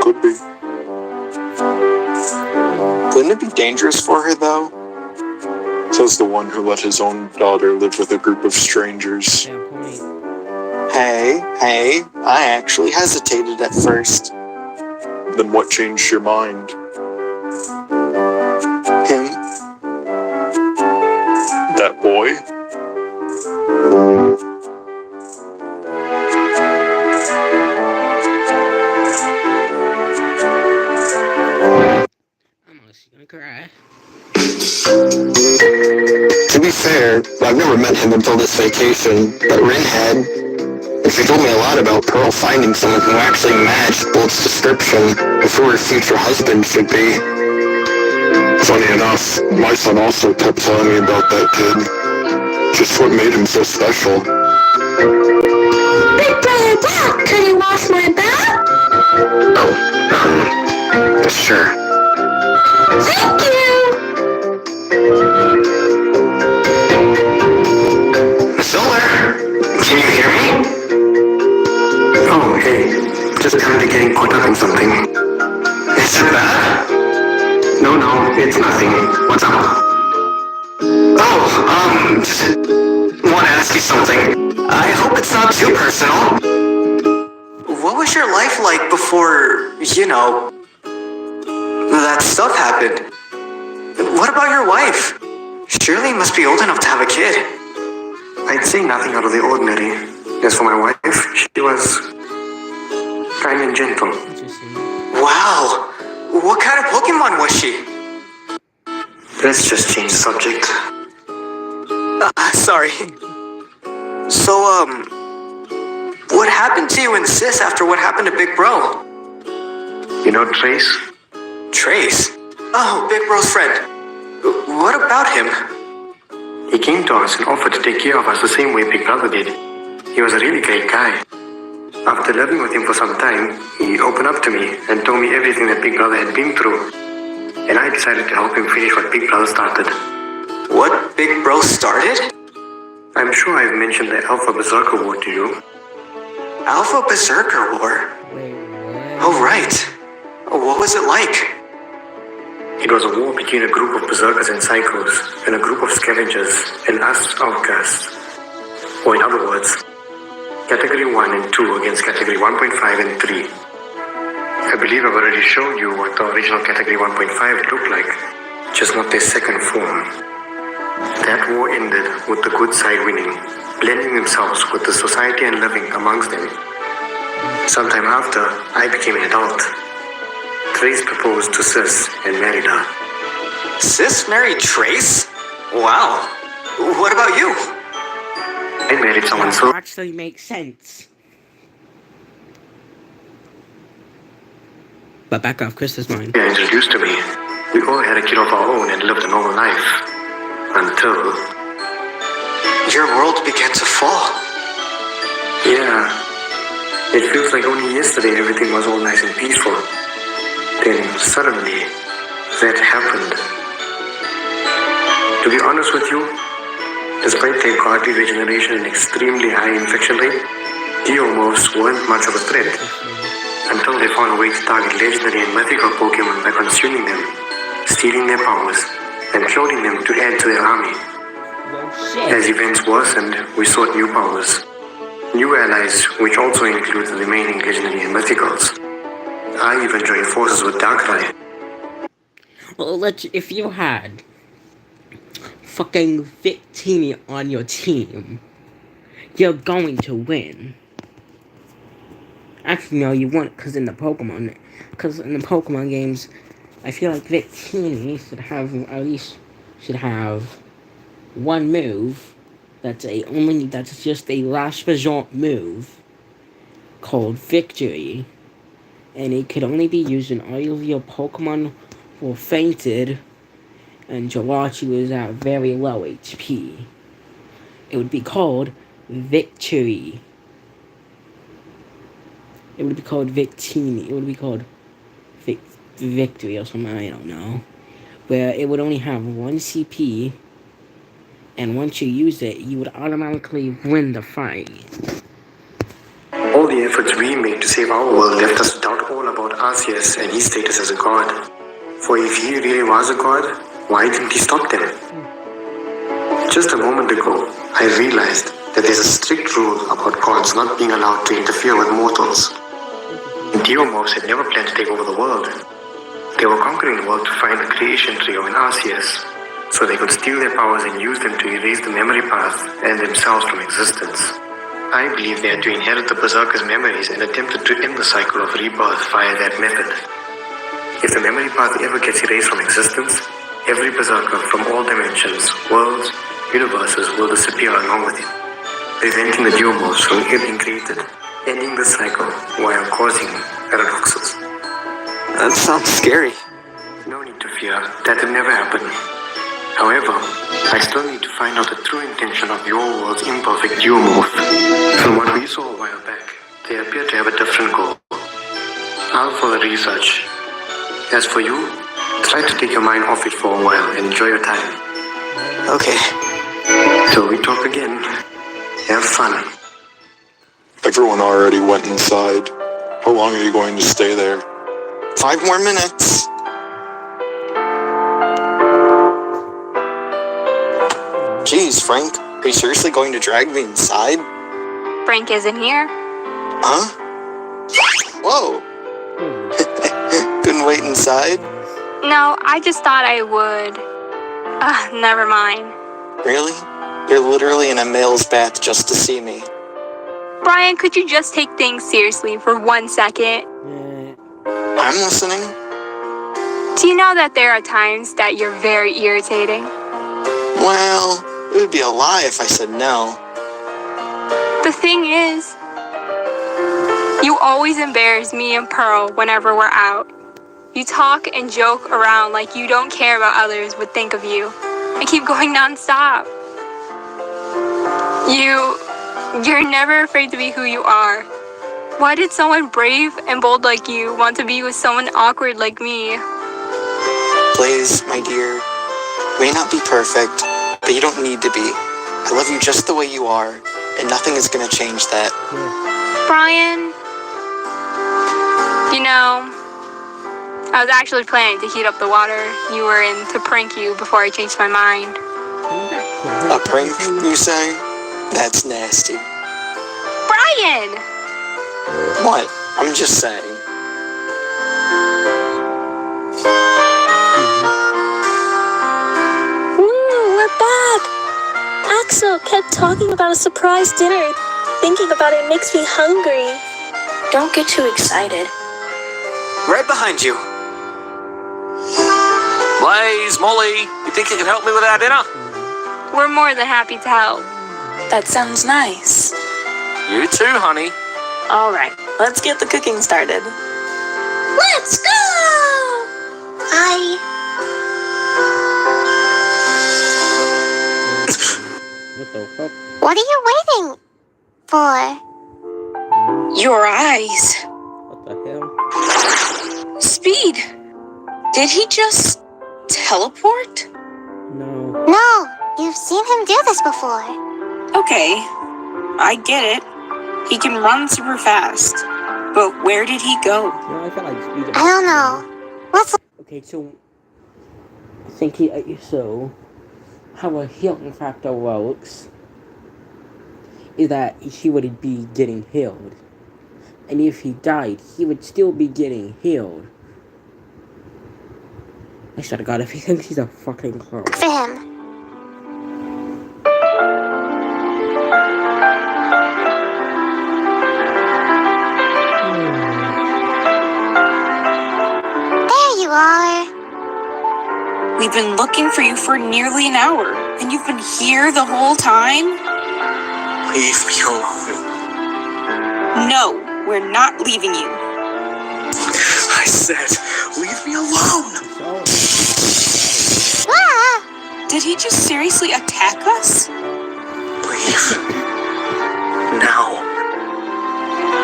Could be. Wouldn't it be dangerous for her, though? Says the one who let his own daughter live with a group of strangers. Hey, I actually hesitated at first. Then what changed your mind? Him. That boy? I'm honestly gonna cry. To be fair, I've never met him until this vacation, but Rin had. And she told me a lot about Pearl finding someone who actually matched Bolt's description of who her future husband should be. Funny enough, my son also kept telling me about that kid. Just what made him so special. Big brother Brock, can you wash my back? Oh, sure. Thank you! Solar, can you hear me? Oh, hey. Just kind of getting caught up in something. Is it bad? No, it's nothing. What's up? Just want to ask you something. I hope it's not too personal. What was your life like before, that stuff happened? What about your wife? Surely you must be old enough to have a kid. I'd say nothing out of the ordinary. As for my wife, she was kind and gentle. Wow. What kind of Pokemon was she? Let's just change the subject. Sorry. So, what happened to you and Sis after what happened to Big Bro? You know Trace? Trace? Oh, Big Bro's friend. What about him? He came to us and offered to take care of us the same way Big Brother did. He was a really great guy. After living with him for some time, he opened up to me and told me everything that Big Brother had been through. And I decided to help him finish what Big Brother started. What Big Bro started? I'm sure I've mentioned the Alpha Berserker War to you. Alpha Berserker War? Oh, right. What was it like? It was a war between a group of berserkers and psychos, and a group of scavengers, and us outcasts. Or in other words, Category 1 and 2 against Category 1.5 and 3. I believe I've already shown you what the original Category 1.5 looked like, just not their second form. That war ended with the good side winning, blending themselves with the society and living amongst them. Sometime after, I became an adult. Trace proposed to Sis and married her. Sis married Trace? Wow. What about you? I married someone so... actually makes sense. But back off Chris's mind. Yeah, introduced to me. We all had a kid of our own and lived a normal life. Until... Your world began to fall. Yeah. It feels like only yesterday everything was all nice and peaceful. Then suddenly, that happened. To be honest with you, despite their godly regeneration and extremely high infection rate, Geomorphs weren't much of a threat. Until they found a way to target legendary and mythical Pokemon by consuming them. stealing their powers and cloning them to add to their army. As events worsened, we sought new powers, new allies, which also include the remaining legendary and mythicals. I even joined forces with Darkrai. Well, if you had fucking Victini on your team, you're going to win. Actually, no, you won't, because in the Pokemon games, I feel like Victini should have one move that's just a last resort move called Victory, and it could only be used when all of your Pokemon were fainted and Jirachi was at very low HP. It would be called Victory. It would be called Victini. It would be called Victory or something, I don't know. Where it would only have 1 CP, and once you use it, you would automatically win the fight. All the efforts we made to save our world left us to doubt all about Arceus and his status as a god. For if he really was a god, why didn't he stop them? Just a moment ago, I realized that there's a strict rule about gods not being allowed to interfere with mortals. Deomorphs had never planned to take over the world. They were conquering the world to find the creation trio in Arceus, so they could steal their powers and use them to erase the memory path and themselves from existence. I believe they had to inherit the Berserker's memories and attempted to end the cycle of rebirth via that method. If the memory path ever gets erased from existence, every Berserker from all dimensions, worlds, universes will disappear along with it, preventing the Deomorphs from getting created, ending the cycle while causing paradoxes. That sounds scary. No need to fear, that will never happen. However, I still need to find out the true intention of your world's imperfect Deomorph. From what we saw a while back, they appear to have a different goal. I'll further research. As for you, try to take your mind off it for a while and enjoy your time. Okay. Till we talk again, have fun. Everyone already went inside. How long are you going to stay there? 5 more minutes. Jeez, Frank, are you seriously going to drag me inside? Frank isn't here. Huh? Whoa. Couldn't wait inside? No, I just thought I would. Never mind. Really? You're literally in a male's bath just to see me. Brian, could you just take things seriously for 1 second? I'm listening. Do you know that there are times that you're very irritating? Well, it would be a lie if I said no. The thing is, you always embarrass me and Pearl whenever we're out. You talk and joke around like you don't care about others would think of you, and keep going non-stop. You're never afraid to be who you are. Why did someone brave and bold like you want to be with someone awkward like me? Please, my dear, you may not be perfect, but you don't need to be. I love you just the way you are, and nothing is gonna change that. Brian, you know, I was actually planning to heat up the water you were in to prank you before I changed my mind. A prank, you say? That's nasty. Brian! What? I'm just saying. We're back! Axel kept talking about a surprise dinner. Thinking about it makes me hungry. Don't get too excited. Right behind you. Blaze, Molly, you think you can help me with our dinner? We're more than happy to help. That sounds nice. You too, honey. All right, let's get the cooking started. Let's go! What the fuck? What are you waiting for? Your eyes. What the hell? Speed. Did he just teleport? No. No, you've seen him do this before. Okay, I get it. He can run super fast. But where did he go? No, I feel like speed. I don't know. Let's Okay, so think so. How a healing factor works is that he would be getting healed, and if he died, he would still be getting healed. I swear to God, if he thinks he's a fucking clown. For him. There you are. We've been looking for you for nearly an hour, and you've been here the whole time? Leave me alone. No, we're not leaving you. I said, leave me alone! Ah! Did he just seriously attack us? Leave. Now.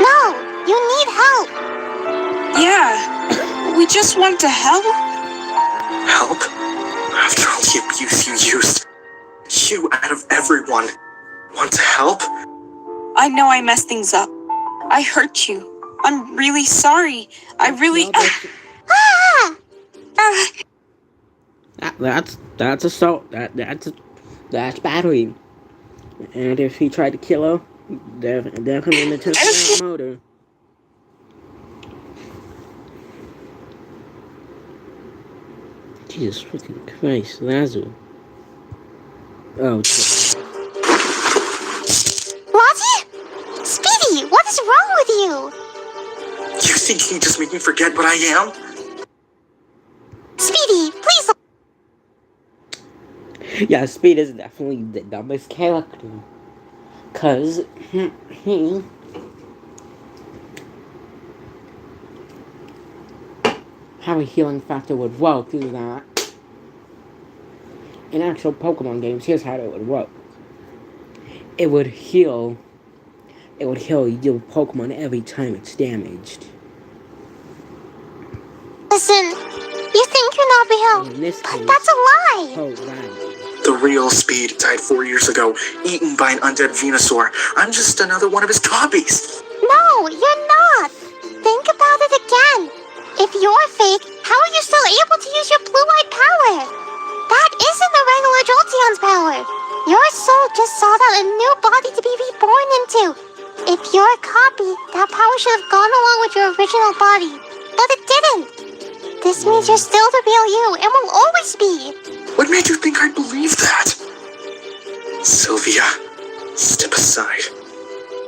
No, you need help. Yeah, we just want to help. Help? After all the abuse you used, you out of everyone want to help? I know I messed things up. I hurt you. I'm really sorry. I really... That's assault. That's battery. And if he tried to kill her, definitely an attempted murder. Jesus freaking Christ, Lazo. Oh shit. Lottie? Speedy, what is wrong with you? You think you can just make me forget what I am? Speedy, please. Yeah, Speed is definitely the dumbest character. Cause he how a healing factor would work is that in actual Pokemon games, here's how it would work. It would heal your Pokemon every time it's damaged. Listen, you think you're not real, but that's a lie. Oh, right. The real Speed died 4 years ago, eaten by an undead Venusaur. I'm just another one of his copies. No, you're not. Think about it again. If you're fake, how are you still able to use your blue-eyed power? That isn't the regular Jolteon's power. Your soul just sought out a new body to be reborn into. If you're a copy, that power should have gone along with your original body. But it didn't. This means you're still the real you and will always be. What made you think I'd believe that? Sylvia, step aside.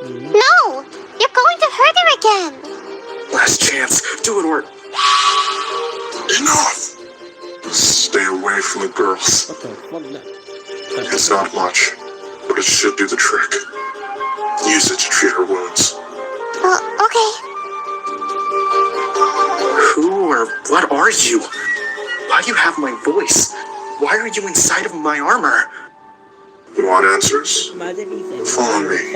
No! You're going to hurt her again. Last chance. Do it or... Enough! Stay away from the girls. It's not much, but it should do the trick. Use it to treat her wounds. Okay. Who or what are you? Why do you have my voice? Why are you inside of my armor? You want answers? Follow me.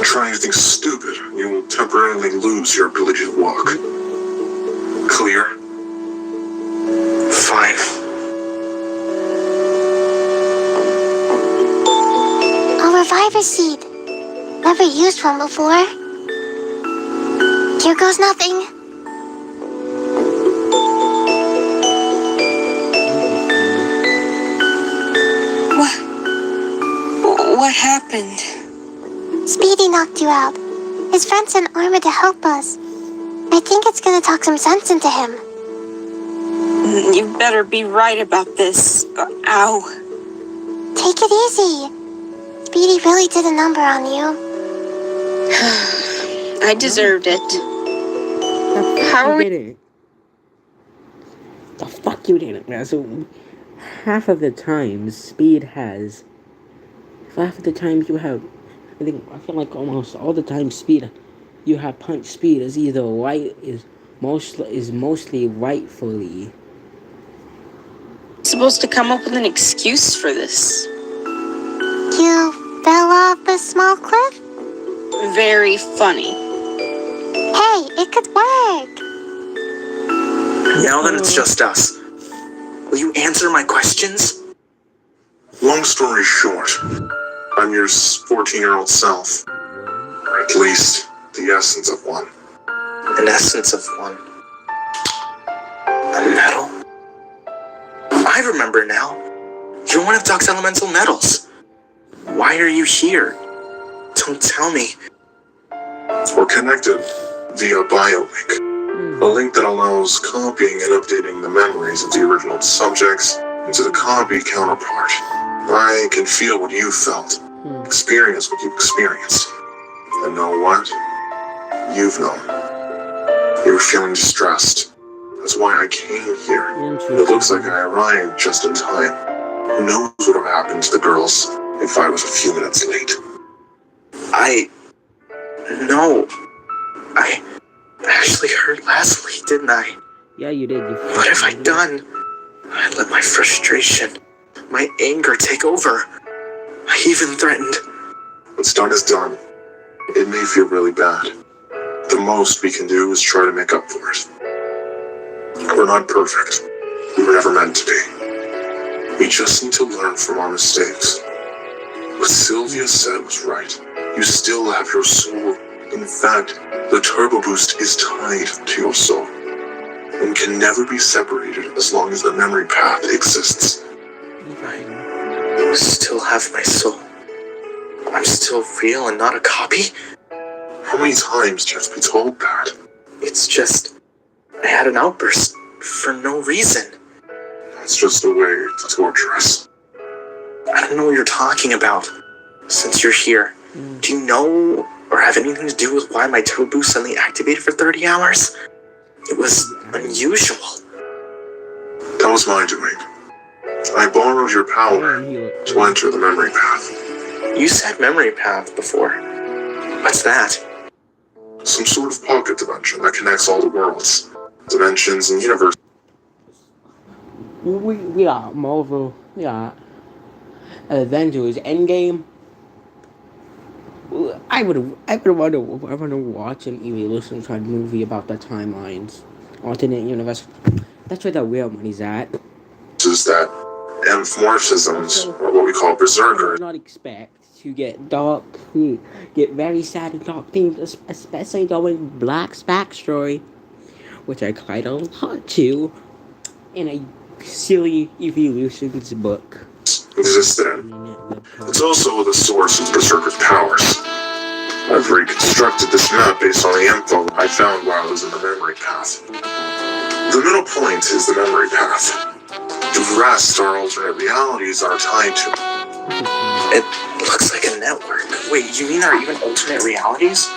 Try anything stupid, you will temporarily lose your ability to walk. Clear? Fine. A reviver seed. Never used one before. Here goes nothing. What happened? Speedy knocked you out. His friend sent armor to help us. I think it's gonna talk some sense into him. You better be right about this. Ow. Take it easy. Speedy really did a number on you. I deserved it. How are we? The fuck you didn't. So half of the time, Speed has. Half of the time you have. I feel like almost all the time, Speed. You have punch speed is either right is mostly rightfully. Supposed to come up with an excuse for this. You fell off a small cliff? Very funny. Hey, it could work. Now that it's just us, will you answer my questions? Long story short, I'm your 14-year-old self. Or at least, the essence of one. An essence of one. A medal? I remember now. You're one of Doc's elemental metals. Why are you here? Don't tell me. We're connected via BioLink, a link that allows copying and updating the memories of the original subjects into the copy counterpart. I can feel what you felt, experience what you experienced, and know what? You've known. You were feeling distressed. That's why I came here. It looks like I arrived just in time. Who knows what would have happened to the girls if I was a few minutes late? No. I actually hurt Leslie, didn't I? Yeah, you did. What have I done? I let my frustration, my anger take over. I even threatened. What's done is done. It may feel really bad. The most we can do is try to make up for it. We're not perfect. We were never meant to be. We just need to learn from our mistakes. What Sylvia said was right. You still have your soul. In fact, the turbo boost is tied to your soul and can never be separated as long as the memory path exists. I still have my soul. I'm still real and not a copy? How many times do you have to be told that? It's just, I had an outburst for no reason. That's just a way to torture us. I don't know what you're talking about. Since you're here, do you know or have anything to do with why my turbo boost suddenly activated for 30 hours? It was unusual. That was my doing. I borrowed your power to enter the memory path. You said memory path before. What's that? Some sort of pocket dimension that connects all the worlds, dimensions, and universes. We got Marvel, we got Avengers Endgame. I would want to watch an Eeveelution Squad movie about the timelines, alternate universe. That's where the real money's at. Is that amorphisms, or what we call berserkers. I did not expect to get dark, get very sad and dark themes, especially going Black's backstory, which I cried a lot to, in a silly Eeveelution's book. Existed in. It's also the source of Berserker's powers. I've reconstructed this map based on the info I found while I was in the memory path. The middle point is the memory path. The rest are alternate realities that are tied to it. It looks like a network. Wait, you mean there are even alternate realities?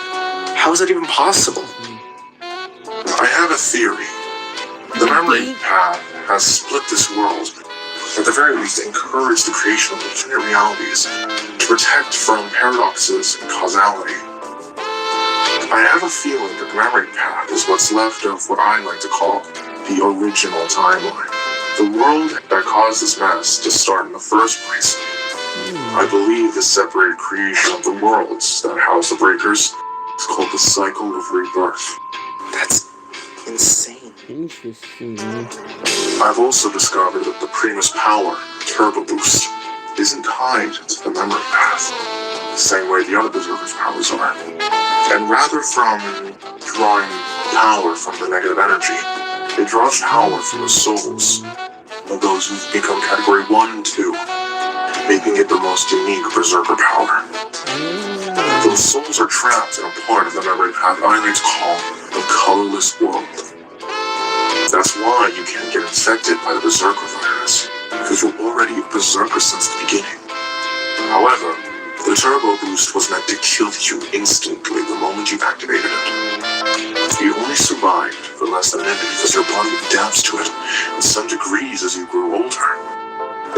How is that even possible? I have a theory. The memory path has split this world, at the very least encouraged the creation of alternate realities to protect from paradoxes and causality. I have a feeling that the memory path is what's left of what I like to call the original timeline. The world that caused this mess to start in the first place. I believe the separated creation of the worlds that house the breakers is called the cycle of rebirth. That's insane. Interesting. I've also discovered that the Primus power, Turbo Boost, isn't tied to the memory path, the same way the other Berserker's powers are. And rather from drawing power from the negative energy, it draws power from the souls of those who've become Category 1 and 2, making it the most unique Berserker power. Those souls are trapped in a part of the memory path I like to call the colorless world. That's why you can't get infected by the Berserker virus, because you're already a Berserker since the beginning. However, the Turbo Boost was meant to kill you instantly the moment you activated it. You only survived for less than a minute because your body adapts to it in some degrees as you grow older.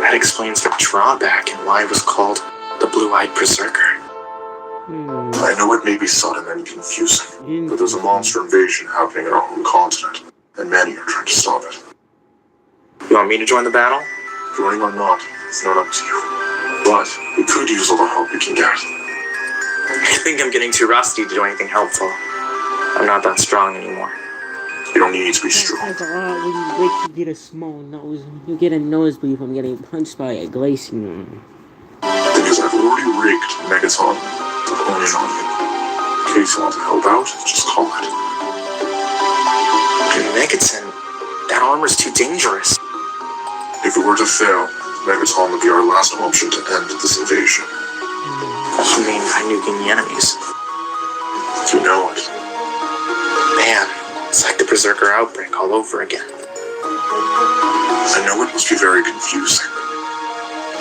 That explains the drawback and why it was called the Blue-Eyed Berserker. I know it may be sudden and confusing, but there's a monster invasion happening in our home continent, and many are trying to stop it. You want me to join the battle? Joining or not, it's not up to you. But we could use all the help we can get. I think I'm getting too rusty to do anything helpful. I'm not that strong anymore. You don't need to be strong. That's a lot when you wait to get a small nose. You get a nosebleed from getting punched by a Glaceon. Because I've already rigged Megaton to hone in on you. In case you want to help out, just call it. Megaton? That armor's too dangerous. If it were to fail, Megaton would be our last option to end this invasion. You mean I nuking the enemies? You know it. Man, it's like the Berserker outbreak all over again. I know it must be very confusing.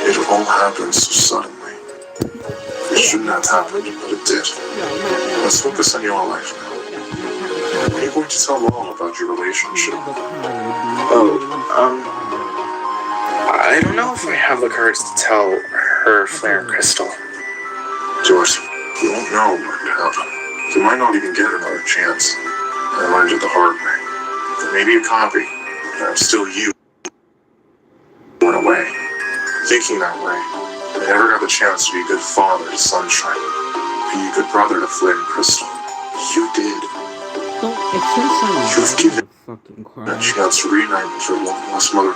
It all happened so suddenly. It shouldn't have happened, but it did. Let's focus on your life now. When are you going to tell Mom about your relationship? I don't know if I have the courage to tell her, Flare, and Crystal. George, you won't know what happened. You might not even get another chance. I learned it the hard way. There may be a copy, but I'm still you. In a way. Thinking that way, I never got the chance to be a good father to Sunshine. Be a good brother to Flare and Crystal. You did. You've given a chance to reunite with your long-lost mother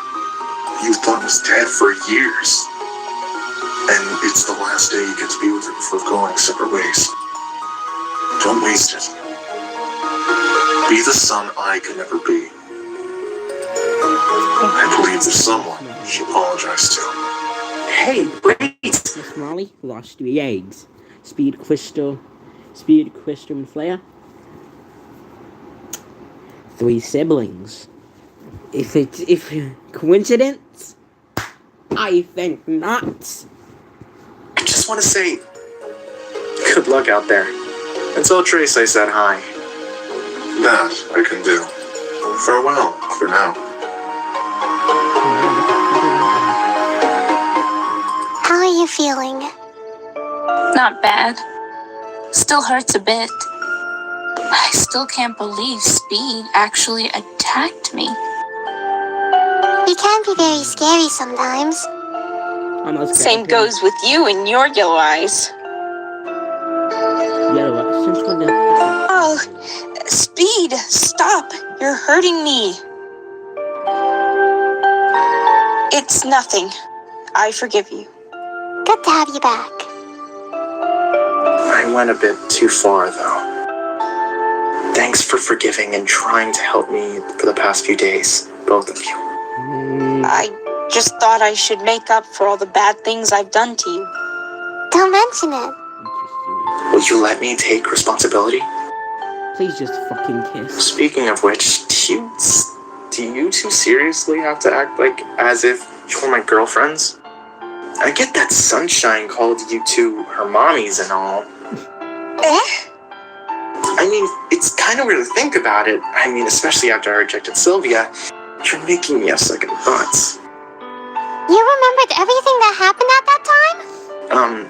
you thought was dead for years. And it's the last day you get to be with her before going separate ways. Don't waste it. Be the son I could never be. I believe there's someone you should apologize to. Hey, wait! Miss Molly lost 3 eggs. Speed, Crystal, and Flare. 3 siblings. If coincidence? I think not. I just want to say, good luck out there. And tell Trace I said hi. That I can do. Farewell, for now. How are you feeling? Not bad. Still hurts a bit. I still can't believe Speed actually attacked me. He can be very scary sometimes. Same goes with you and your yellow eyes. Oh, Speed, stop! You're hurting me. It's nothing. I forgive you. Good to have you back. I went a bit too far, though. Thanks for forgiving and trying to help me for the past few days, both of you. I just thought I should make up for all the bad things I've done to you. Don't mention it. Will you let me take responsibility? Please just fucking kiss. Speaking of which, do you two seriously have to act like as if you're my girlfriends? I get that Sunshine called you two her mommies and all. I mean, it's kind of weird to think about it. I mean, especially after I rejected Sylvia. You're making me have second thoughts. You remembered everything that happened at that time?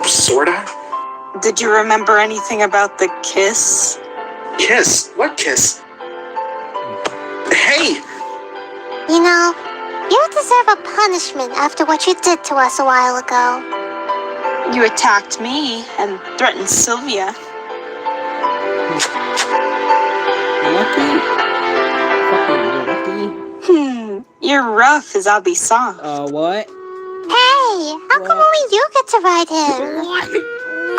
Sorta? Did you remember anything about the kiss? Kiss? What kiss? Hey! You know, you deserve a punishment after what you did to us a while ago. You attacked me and threatened Sylvia. Lucky? You're rough as I'll be soft. What? Hey, how come only you get to ride him?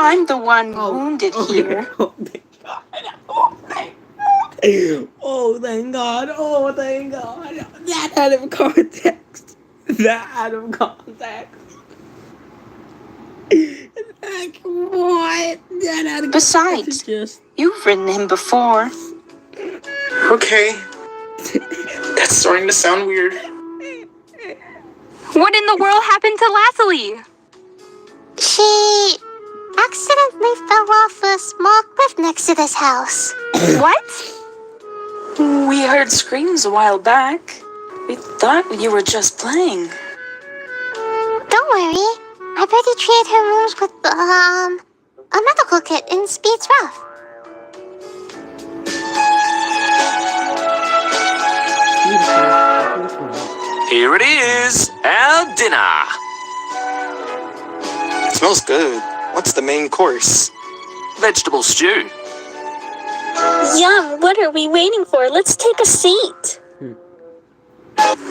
I'm the one wounded here. Oh, thank God. Oh, thank God. That out of context. That out of context. What? That out of Besides, you've ridden him before. Okay. That's starting to sound weird. What in the world happened to Lassie? She accidentally fell off a small cliff next to this house. What? We heard screams a while back. We thought you were just playing. Don't worry. I've already treated her wounds with, a medical kit in Speed's rough. Here it is, our dinner. It smells good. What's the main course? Vegetable stew. Yum, what are we waiting for? Let's take a seat.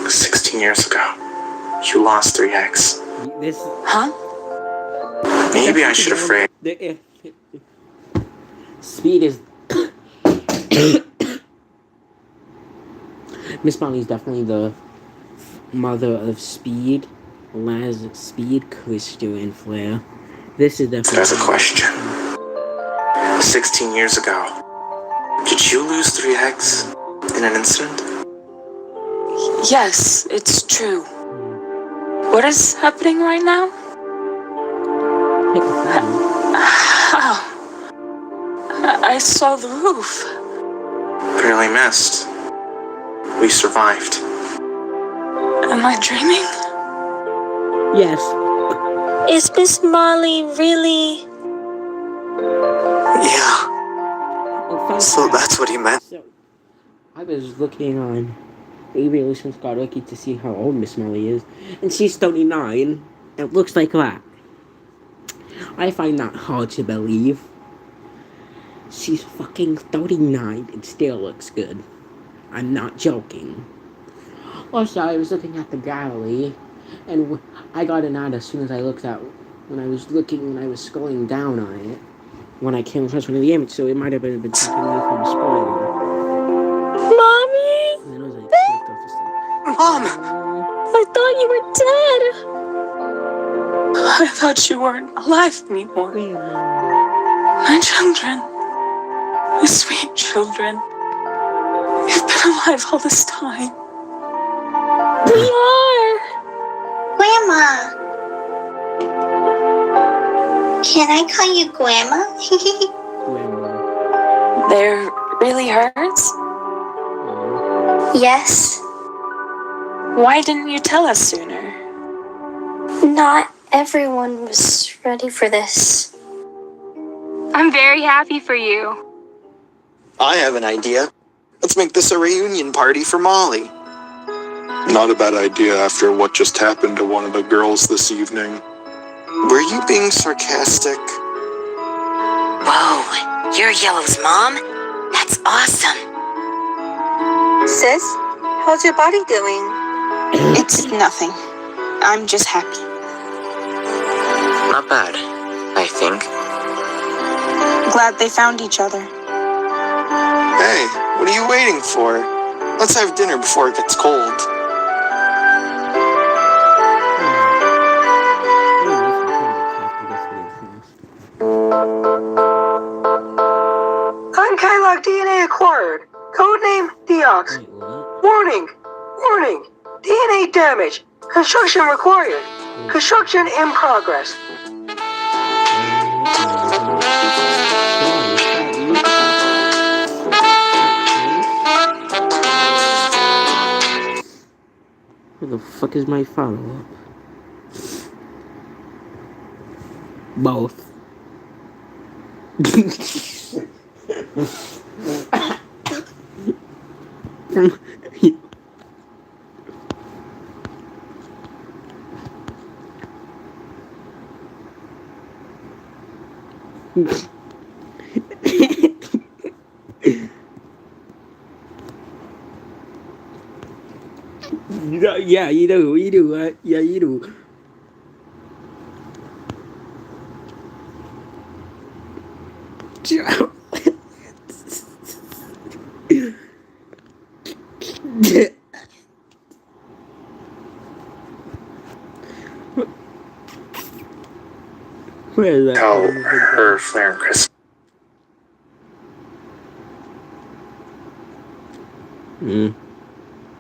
16 years ago, you lost 3 eggs. Huh? Maybe I should have framed. Speed is Miss Molly's definitely the mother of Speed, Speed, Crystal, and Flair. This is definitely. There's a question. 16 years ago, did you lose 3 eggs in an instant? Yes, it's true. What is happening right now? How? I saw the roof. Barely missed. We survived. Am I dreaming? Yes. Is Miss Molly really? Yeah. So that's what he meant. So, I was looking on Eeveelution Squad Wiki to see how old Miss Molly is, and she's 39. It looks like that. I find that hard to believe. She's fucking 39 and still looks good. I'm not joking. Also, I was looking at the gallery, and I got an ad as soon as I looked at when I was scrolling down on it when I came across one of the images, so it might have been stopping me from spoiling. Mommy! And then I was like, Mom! I thought you were dead! I thought you weren't alive anymore. My children. My sweet children. You've been alive all this time. We are! Grandma. Can I call you Grandma? There really hurts? Yes, Why didn't you tell us sooner? not everyone was ready for this. I'm very happy for you. I have an idea. Let's make this a reunion party for Molly. Not a bad idea after what just happened to one of the girls this evening. Were you being sarcastic? Whoa, you're Yellow's mom? That's awesome. Sis, how's your body doing? It's nothing. I'm just happy. Not bad, I think. Glad they found each other. Hey, what are you waiting for? Let's have dinner before it gets cold. Unkylock DNA acquired. Codename Deox. Warning! Warning! DNA damage. Construction required. Construction in progress. Where the fuck is my follow-up? Both. Yeah, you do, right? Yeah, you do. Where is that? Tell her, Flair, and Chris.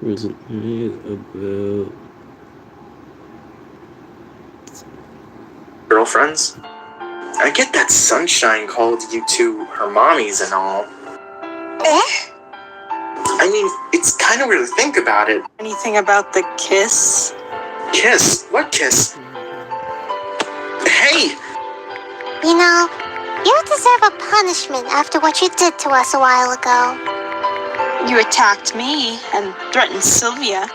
Where's it about? Girlfriends? I get that Sunshine called you two her mommies and all. I mean, it's kind of weird to think about it. Anything about the kiss? Kiss? What kiss? Hey! You know, you deserve a punishment after what you did to us a while ago. You attacked me and threatened Sylvia.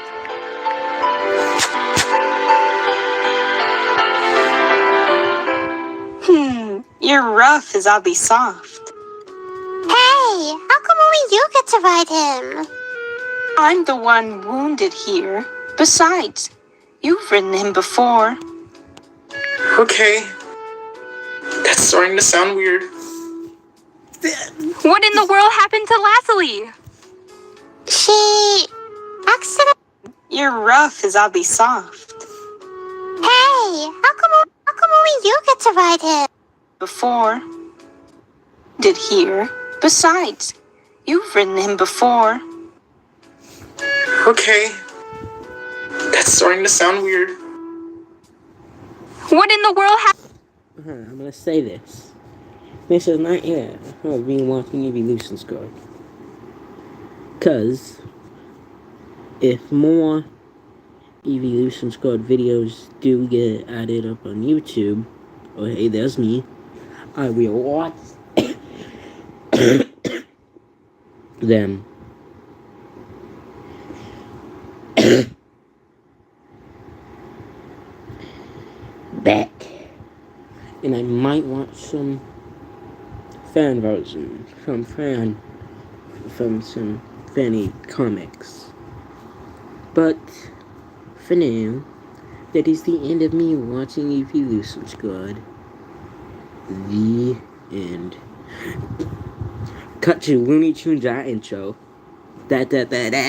You're rough as I'll be soft. Hey, how come only you get to ride him? I'm the one wounded here. Besides, you've ridden him before. Okay. That's starting to sound weird. What in the world happened to Lassie? She accident? You're rough as I'll be soft. Hey, how come only you get to ride him? Before. Did here. Besides, you've ridden him before. Okay. That's starting to sound weird. What in the world I'm gonna say this. This is not yet. I've been watching Eeveelution Squad. Cause if more Eeveelution Squad videos do get added up on YouTube, oh hey, there's me, I will watch them. Back. And I might watch some fan version from some fanny comics. But for now, that is the end of me watching Eeveelution Squad. The end. Cut to Looney Tunes intro. Da da da da.